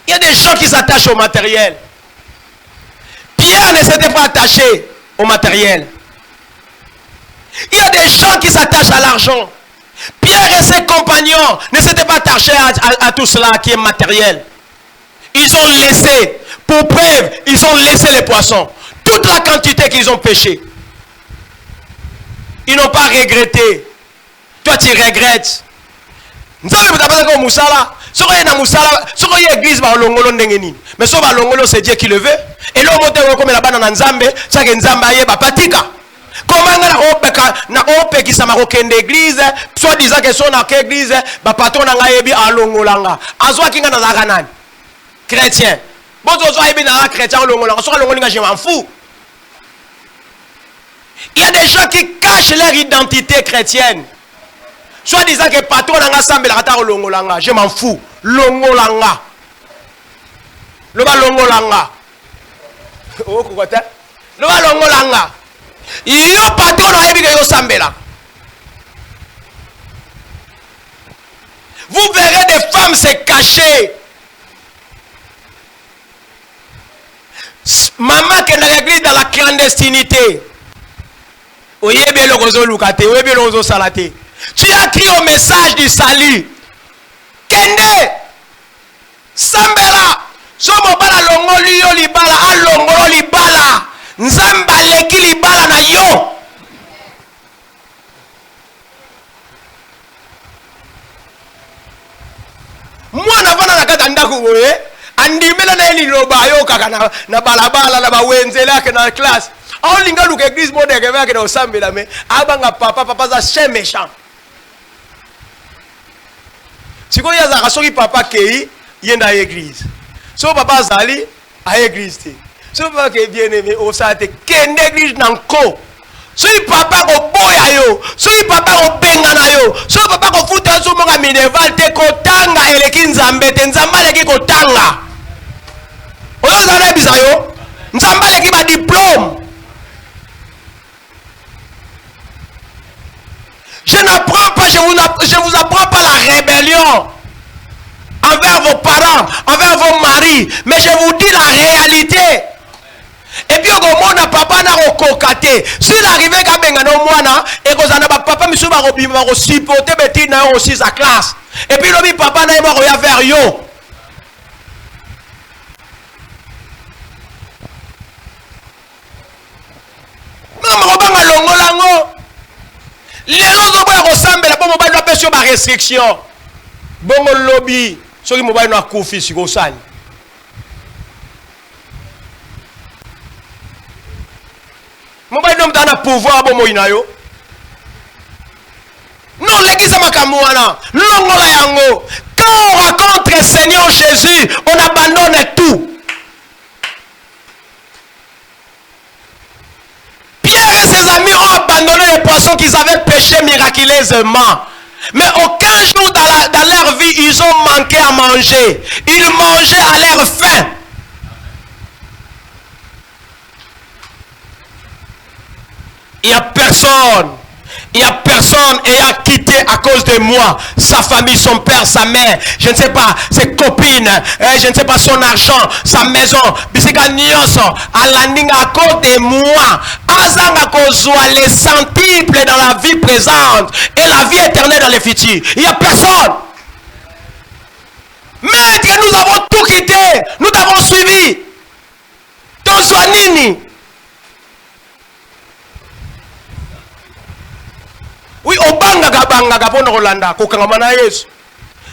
Il y a des gens qui s'attachent au matériel. Pierre ne s'était pas attaché au matériel. Il y a des gens qui s'attachent à l'argent. Pierre et ses compagnons ne s'étaient pas attachés à tout cela qui est matériel. Ils ont laissé, pour preuve, ils ont laissé les poissons. Toute la quantité qu'ils ont pêché. Ils n'ont pas regretté. Toi, tu regrettes. Nous avons dit Moussala. Si on est dans Moussala, si on est dans l'église, mais si on est c'est Dieu qui le veut. Et là, on est comme là-bas dans Nzambe, c'est que Nzambe est patika. Comment on peut qui s'amaroquer d'église, soit disant que son église, patron n'a yebi à longolanga. Azwa kinga na zakanan. Chrétien. Bon, tu as yebi na chrétien longolanga. Soit longolanga, je m'en fous. Il y a des gens qui cachent leur identité chrétienne. Soit disant que patron n'a sambe la rata longolanga. Je m'en fous. Longolanga. Le bas longolanga. Oh, quoi t'es? Le bas longolanga. Yo patron na yebi yo sambela. Vous verrez des femmes se cacher. Maman qui est dans l'église dans la clandestinité. Oyebi le gozo lukate, oyebi le gozo salate. Tu as crié au message du salut. Kende sambela. Somo bala longoli yo libala, a longolo libala. Nzamba leki libala na yo. Mwana vana na kata ndaku boye. Andimela na eli loba yo kaka na balabala na bawenzela ke na classe. Aho linga luka église mode ke veke na osambela me abanga papa za chien méchant. Siko ya za kasoki papa kei yenda église. So papa zali a église te. So papa ke bien aimé au sate kende église nanko. So papa ko boya yo, so papa ko benga na yo, so papa ko futa so monga minerval te ko tanga eleki nzambe te nzamba leki ko tanga. Oyo zana bisa yo, nzamba leki ba diplôme. Je n'apprends pas, je vous apprends pas la rébellion envers vos parents, envers vos maris, mais je vous dis la réalité. Et puis au monde papa n'a recocaté. S'il arrivait qu'à Bengano Moana et que ça n'a pas papa monsieur va supporter Betty n'a aussi sa classe. Et puis le papa n'a pas vers yo. Non mais on longo lango. Les gens qui ressemblent à mobile doit passer sur ma restriction. Bon lobby sur mobile no akufi sur osani. Mobile nom dans pouvoir bon moinayo. Non l'église makamouana, longola yango. Quand on rencontre le Seigneur Jésus, on abandonne tout. Pierre et ses amis ont abandonné les poissons qu'ils avaient pêchés miraculeusement. Mais aucun jour dans leur vie, ils ont manqué à manger. Ils mangeaient à leur faim. Il n'y a personne. Il n'y a personne ayant quitté à cause de moi sa famille, son père, sa mère, je ne sais pas, ses copines, je ne sais pas, son argent, sa maison, bisika nyoso, à landing à cause de moi, azanga kozwa les centiples dans la vie présente et la vie éternelle dans les futurs. Il n'y a personne. Maître, nous avons tout quitté, nous t'avons suivi. Ton soignini. Oui, au banga pour Rolanda,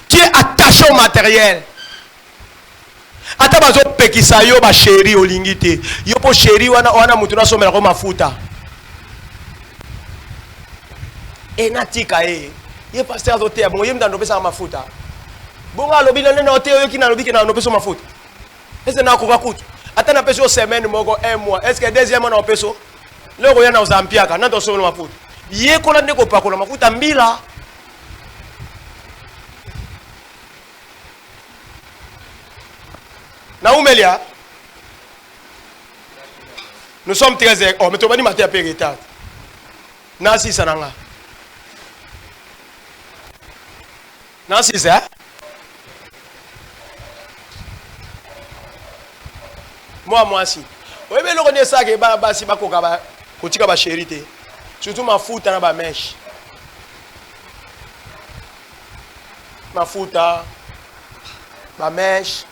tu es attaché au matériel. Atabazo pekisa yo ba chéri olingite. Yo po chéri wana mutuna somela ko mafuta. E natika e. Ye pasteur zote bon ye mdando pesa mafuta. Bonga lobi na nene ote yo kina lobi kina no pesa mafuta. Est-ce na ko kakutu. Ata na pesa semaine moko un mois. Est-ce que deuxième mois na pesa? Loko ya na uzampiaka na to somela mafuta. Ye kola ndeko pakola mafuta mbila. Na umelia. Nous sommes très heureux. Oh, mais tu vas dire matin à pérétat. Nansi sananga. Nansi ça. Moi si. Oui, mais le connaît ça que ba si ba ko ba ko tika ba chérité. Surtout mafuta na ba mèche. Mafuta, ba mèche,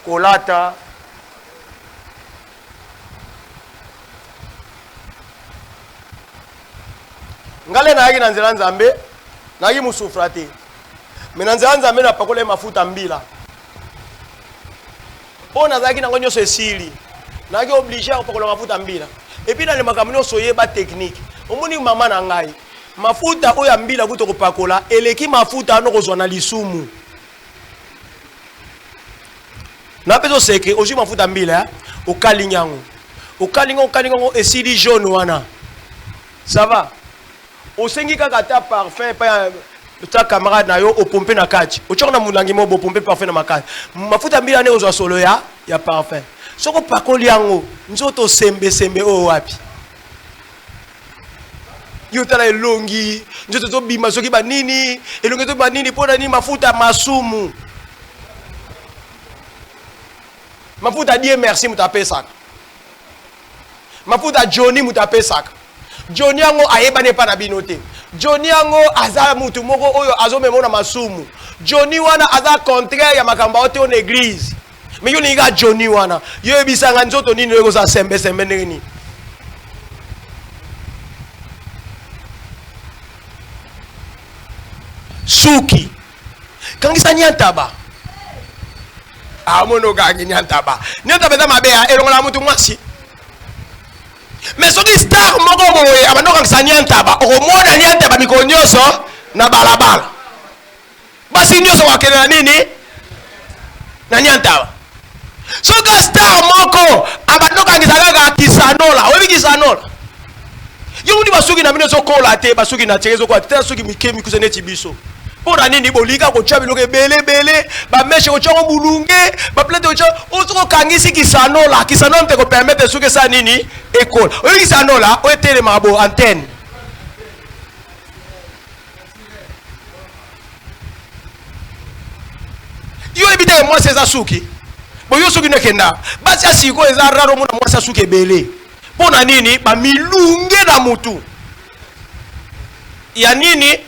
kolata. Ngale na yaki na nzela nzambe, na yaki musufra te. Mais na nzela nzambe na pakole mafuta mbila. Po na zaki na ngonyo so esili. Na yaki obligé à pakola mafuta mbila. Et puis dans les makamino soye ba technique. Omoni mama na ngai mafuta oya mbila kuto kopakola eleki mafuta no kozwa na lisumu na peso seke oji mafuta mbila okalinyango okalingo esili jaune wana ça va osengi kaka ta parfum pa ta camarade na yo opompe na kati ochona mulangi mo bo pompe parfum na makati mafuta mbila ne ozwa solo ya parfum soko pakoli yango nzoto sembe o wapi yotala elongi njoto to bima soki banini elongi to banini pona ni mafuta masumu mafuta die merci mutapesaka mafuta Johnny mutapesaka Johnny yango ayebane pa na binote Johnny yango aza mutu moko oyo azomemona masumu Johnny wana aza contraire ya makamba ote on église mais yo linga Johnny wana yo ebisanga nzoto nini yo za sembe nini Suki kangisa nyantaba amono gangi nyantaba za mabea elongola mutu mwasi mais soki star moko boye abano kangisa nyantaba okomona nyantaba mikonyoso na balabala basi nyoso wakene na nini na nyantaba soki star moko abano kangisa kaka kisanola obi kisanola yo ndi basuki na bino sokola te basuki na terezo kwa te suki mikemi kusene tibiso pona nini bolika ko chabi loke bele ba meshe ko chongo bulunge ba plate ko ozoko kangisi kisanola te ko permettre suki sa nini école o kisanola o tele mabo antenne yo ebite moi c'est ça suki bo yo suki nekenda basi asiko eza raro mona moi ça suki bele pona nini ba milunge na mutu ya nini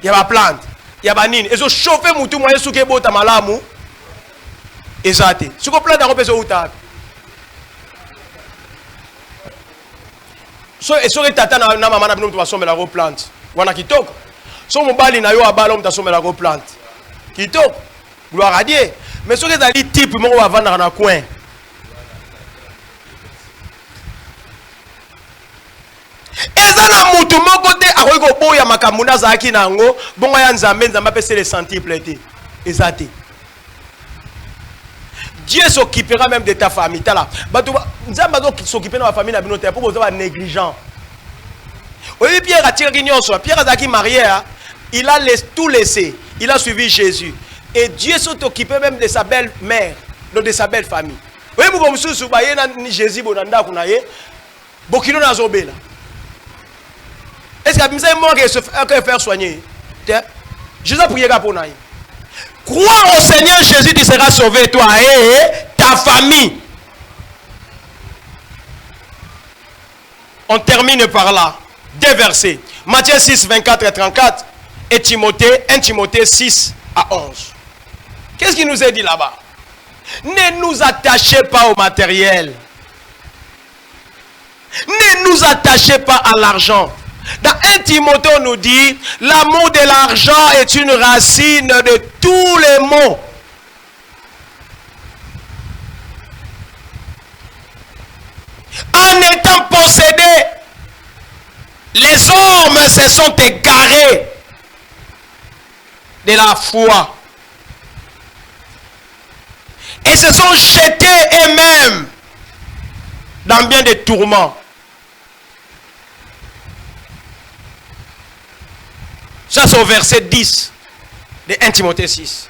ya ba plante ya ba nini ezo chauffer mutu moye suke bota malamu ezate suko plante ko peso uta so eso tata na mama na bino to basomela ko plante wana kitoko so mobali na yo abalo mtasomela ko plante kitoko gloire à Dieu mais so ezali type moko va vendre na coin eza na mutu moko te akoki koboya makambo nazalaki nango bongo ya nzambe apesi les centiples te eza te. Dieu s'occupera même de ta famille. Nzambe s'occuper de ma famille na bino te pour boza ba négligent. Oui, Pierre a tiré Pierre a été marié, il a tout laissé. Il a suivi Jésus. Et Dieu s'est occupé même de sa belle-mère, donc de sa belle famille. Oui, vous avez Jésus, vous avez est-ce que vous avez moi qui faire soigner? Jésus a prié pour nous. Crois au Seigneur Jésus, tu seras sauvé, toi et ta famille. On termine par là. Deux versets. Matthieu 6, 24 et 34 et Timothée, 1 Timothée 6 à 11. Qu'est-ce qu'il nous est dit là-bas? Ne nous attachez pas au matériel. Ne nous attachez pas à l'argent. Dans 1 Timothée, on nous dit, l'amour de l'argent est une racine de tous les maux. En étant possédés, les hommes se sont égarés de la foi et se sont jetés eux-mêmes dans bien des tourments. Ça, c'est au verset 10 de 1 Timothée 6.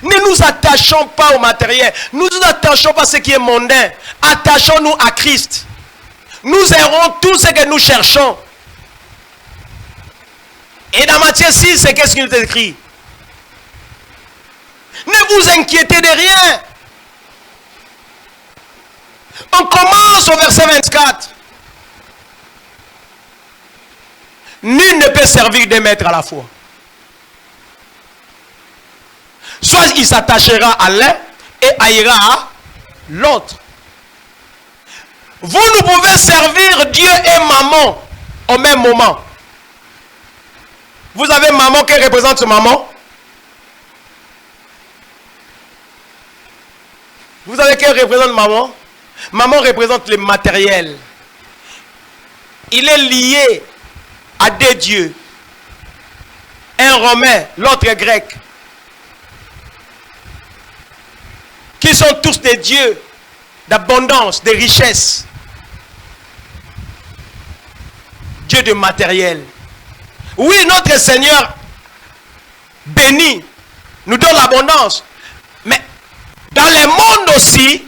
Ne nous attachons pas au matériel. Ne nous attachons pas à ce qui est mondain. Attachons-nous à Christ. Nous aurons tout ce que nous cherchons. Et dans Matthieu 6, c'est qu'est-ce qu'il est écrit? Ne vous inquiétez de rien. On commence au verset 24. Nul ne peut servir deux maîtres à la fois. Soit il s'attachera à l'un et haïra à l'autre. Vous ne pouvez servir Dieu et maman au même moment. Vous avez maman qui représente maman. Vous avez qui représente maman? Maman représente le matériel. Il est lié à deux dieux. Un romain, l'autre grec. Qui sont tous des dieux d'abondance, de richesse. Dieu de matériel. Oui, notre Seigneur béni, nous donne l'abondance. Mais dans le monde aussi,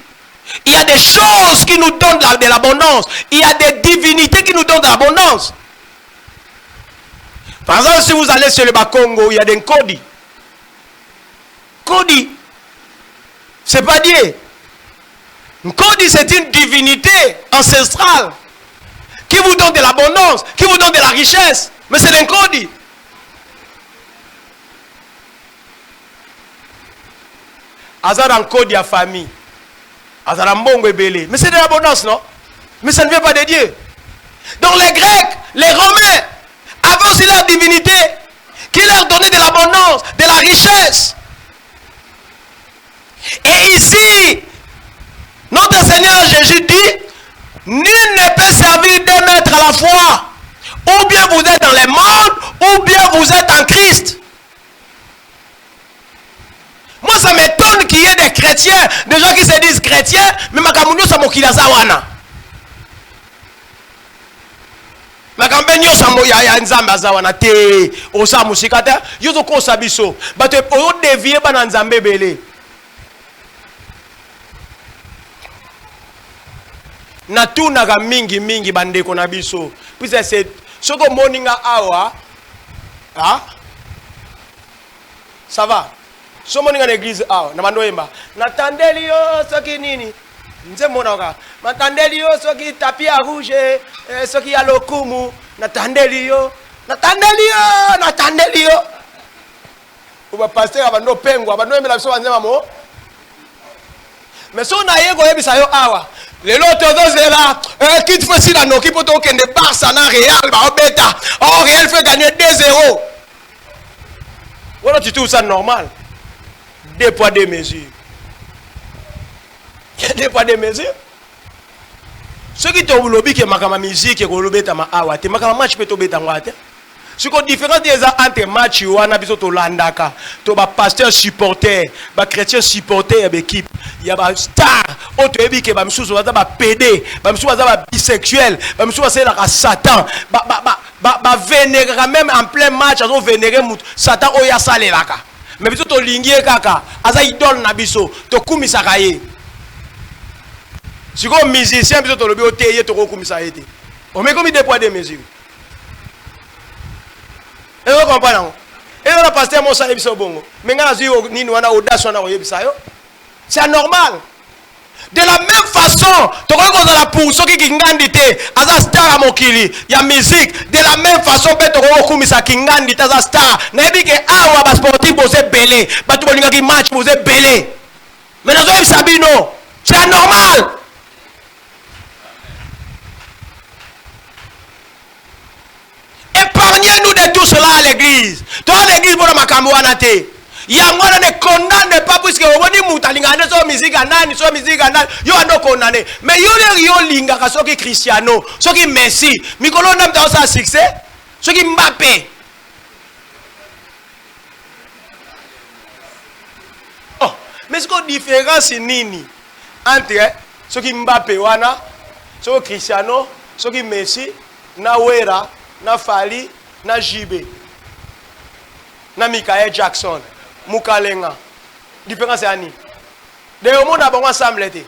il y a des choses qui nous donnent de l'abondance. Il y a des divinités qui nous donnent de l'abondance. Par exemple, si vous allez sur le Bas-Congo, il y a des Nkodi. Nkodi, c'est pas Dieu. Nkodi, c'est une divinité ancestrale qui vous donne de l'abondance, qui vous donne de la richesse. Mais c'est l'Nkodi. Azar Nkodi a famille. Azar Mbongo et Belé. Mais c'est de l'abondance, non? Mais ça ne vient pas de Dieu. Donc les Grecs, les Romains, avaient aussi leur divinité qui leur donnait de l'abondance, de la richesse. Et ici, notre Seigneur Jésus dit, nul ne peut servir deux maîtres à la fois. Ou bien vous êtes dans le monde, ou bien vous êtes en Christ. Moi, ça m'étonne qu'il y ait des chrétiens, des gens qui se disent chrétiens, mais makamunyo sa mokilaza wana. Makambenyo sa ya nzambe azawana te osa musikata yozo ko sabiso. Bato o devie bana nzambe belé. Na tunaka mingi bandeko na biso. Puis c'est soko moninga awa. Ah? Ça va? So moninga l'église awa na bandoemba. Natandeli yo soki nini? Nze mona ka. Natandeli yo soki tapis rouge, soki ya lokumu, natandeli yo. Natandeli yo. Uba pasteur abando pengo, abando emela biso banzema mo. Mais so na yego yebisa yo awa. Les autres c'est là, qui te fait si la noki pour token de Barça na Real, bah bêta. Oh Real fait gagner 2-0. Voilà, tu trouves ça normal? Deux poids, deux mesures. Deux poids, deux mesures. Ceux qui t'ont lobby qui ma musique, qui ont lobby ta ma awate, ma match peut tomber dans la tête. Ce qu'on différence des entre match, on a besoin de landaka, to ba pasteur supporter, ba chrétien supporter l'équipe. Il y a ba star Autre ébi que bamisusu baza ba pédé, bamisusu baza ba bisexuel, bamisusu baza la Satan, ba vénérer même en plein match, azo vénérer Satan oya salelaka. Mais biso to lingie kaka, aza idole na biso, to kumisa kaye. Si ko musicien biso to lobi oteye to ko kumisa yete. On met comme des poids des mesures. Et vous comprenez? Et on a pasteur mon salut biso bongo. Mais ngana zui ni wana audace wana oyebisa yo. C'est anormal. De la même façon, tu reconnais la pour ceux qui ngandité, aza star à mokili, ya musique. De la même façon, peut tu reconnais kumisa kingandité aza star. N'ebi que awa ba sportif posé belé, ba tu bolinga ki match posé belé. Mais dans un sabino, c'est anormal. Épargnez-nous de tout cela à l'église. Toi l'église pour ma camouanate. Yangwana ne condamne pas puisque on mutalinga ne so musique nani so musique nani yo ando condamné mais yo linga ka soki Cristiano soki Messi mikolo nam ta sa succès soki Mbappé oh mais ce qu'on différence nini entre soki Mbappé wana soki Cristiano soki Messi na Wera na Fali na JB na Michael Jackson Mukalenga. Différence à ni. De au monde a bon ensemble té.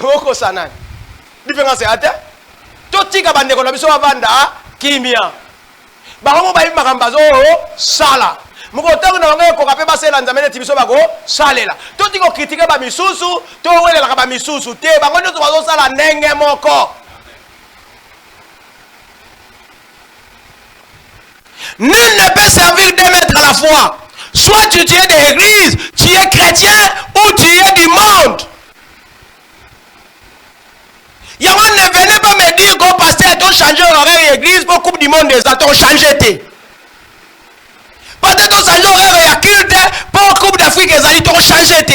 Oko sanan. Différence à té. Toti ka bande ko na biso bavanda kimia. Ba ko ba yi makambazo sala. Muko tango na ngeko ka pe ba sela nzamene tibiso ba ko salela. Toti ko critiquer ba misusu, to welela ka ba misusu te. Ba ngo to bazo sala ndenge moko. Nul ne peut servir deux maîtres à la fois. Soit tu es de l'église, tu es chrétien ou tu es du monde. Yawan ne venez pas me dire qu'au pasteur a changé l'horaire l'église pour coupe du monde des attends changé. Peut-être changé l'horaire et culte pour coupe d'Afrique et ali t'ont changé.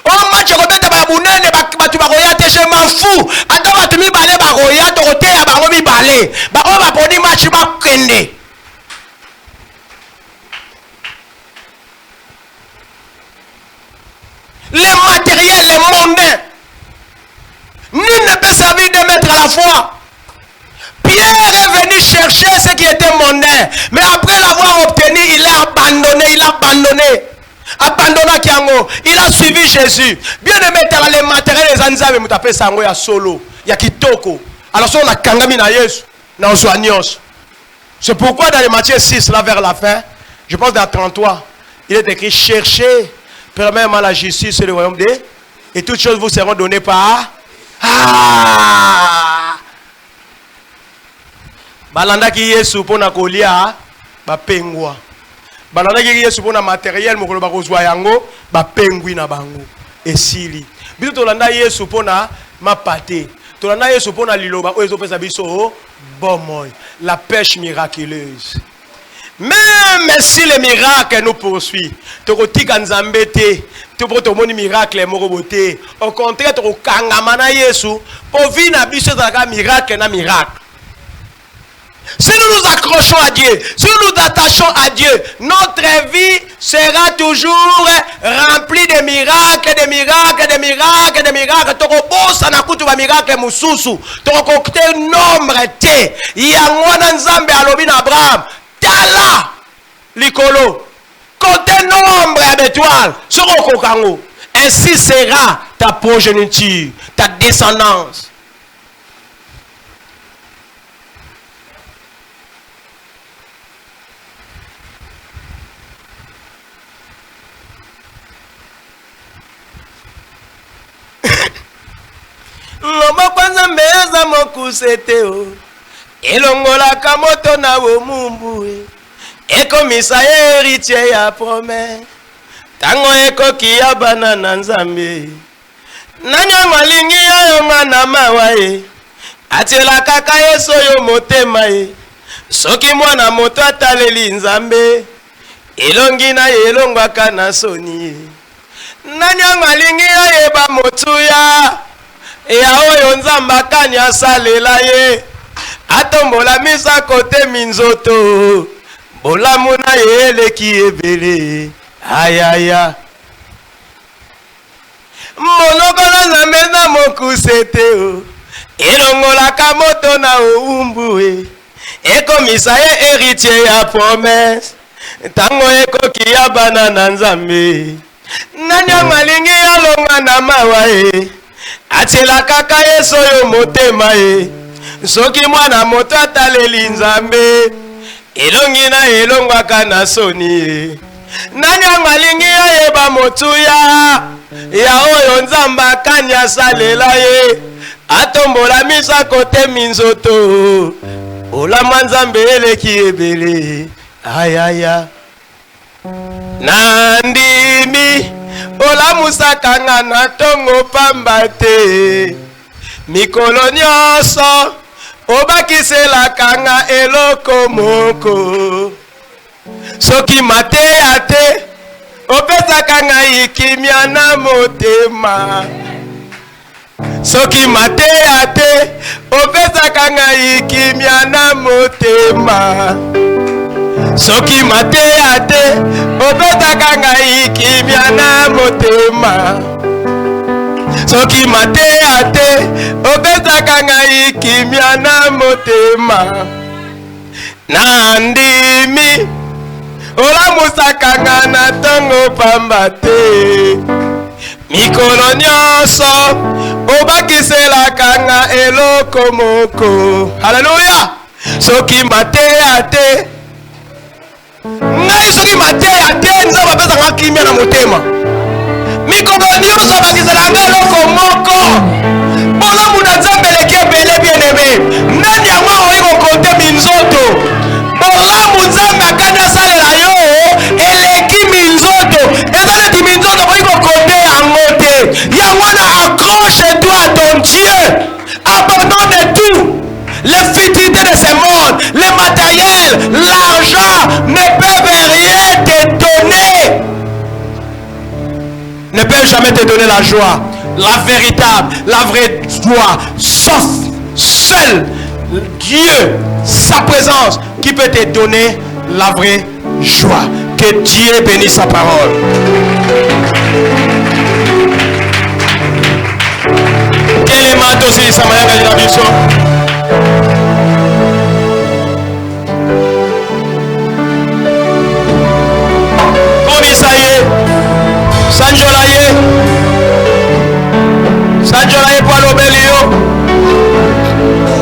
On match robeta ba bunene ba tu ba royate je m'en fous. Attends ba tu mi balé ba royate roté ya ba romi balé. Ba on va prendre match ba kende. Les matériels, les mondains. Nul ne peut servir de maître à la fois. Pierre est venu chercher ce qui était mondain. Mais après l'avoir obtenu, il a abandonné. Abandonna Kiango. Il a suivi Jésus. Bien aimé, les matériels, les anzabes, vous tapez sango, il y a solo, il y a kitoko. Alors, on a kangami na Yesu, na oswanyos. C'est pourquoi dans les Matthieu 6, là vers la fin, je pense dans 33, il est écrit cherchez. Premièrement la justice et le royaume de Dieu et toutes choses vous seront données par balanda ki Yesu pona kolia ba pengwa balanda ki Yesu pona matériel mokolo ba kozwa yango ba pengwi na bango esili biso tolanda Yesu pona mapate tolanda Yesu pona liloba oyo ezopesa biso bomoi la pêche miraculeuse. Même si les miracles nous poursuivent, tu as des miracles, au contraire, tu as Yesu pour vivre un miracle. Si nous nous accrochons à Dieu, si nous nous attachons à Dieu, notre vie sera toujours remplie de miracles, de miracles, de miracles, de miracles. Tu as des miracles, tu as cocktail nombre T. Il y a un Nzambe Alobin Abraham. Tala Likolo côté nombre d'étoiles sur Okokango. Ainsi sera ta progéniture, ta descendance. Loma kwanza mbeza mokuseteo elongola kamoto na bomumbu ekomisa héritier ya promesse tango ekoki ya bana na Nzambe nani amalingi yo mwana mawa atiela kaka Yesu yo motema soki mwana moto ataleli Nzambe elongi na elongwaka na soni nani amalingi yo yeba motuya ya oyo Nzambe akani asalela ye atombola misa kote minzoto bolamu na eleki ebele ayaya Monokola zamena mokusete o. Elongolaka moto na oumbue. Ekomisa ye héritier ya promesse. Tango ekoki ya bana na Nzambe. Nanya malingi alonga na mawa e. Atela kaka yeso yo motema e. Soki mwana moto ataleli Nzambe. Elongi na elongwaka na soni e. Nanya malingi ayeba motuya. Ya oyo Nzamba kanya salela ye. Atombola misa kote minzoto. Olama Nzambe eleki ebele. Ayaya. Nandimi olamusaka nga na tongo pamba te. Mikolo nyonso obakiselaka nga eloko moko. Soki mateya te opesaka nga ikimia na motema. Soki mateya te opesaka nga ikimia na motema. Soki mateya te opesaka nga ikimia na motema. Soki mateya te opesaka nga ikimia na motema. Nandimi olamusaka nga na tongo pamba te. Mikolo nyonso obakiselaka nga eloko moko. Haleluya. Soki mateya te ngai soki mateya te Nzambe apesaka kimia na motema. Mikolo nyonso obakisela nga eloko moko. Bolamu na Nzambe eleki ebele bien-aimé. Nani yango akoki kokonte minzoto? Bolamu Nzambe akani asalela yo eleki minzoto. Eza neti minzoto okoki kokonte yango te. Yango wana accroche-toi à ton Dieu. Abandonne tout. Les futilités de ce monde, le matériel, l'argent ne peuvent rien te donner. Ne peuvent jamais te donner la joie, la véritable, la vraie joie, sauf seul Dieu, sa présence, qui peut te donner la vraie joie. Que Dieu bénisse sa parole. Quel est ma dossier, ça m'a dit la mission?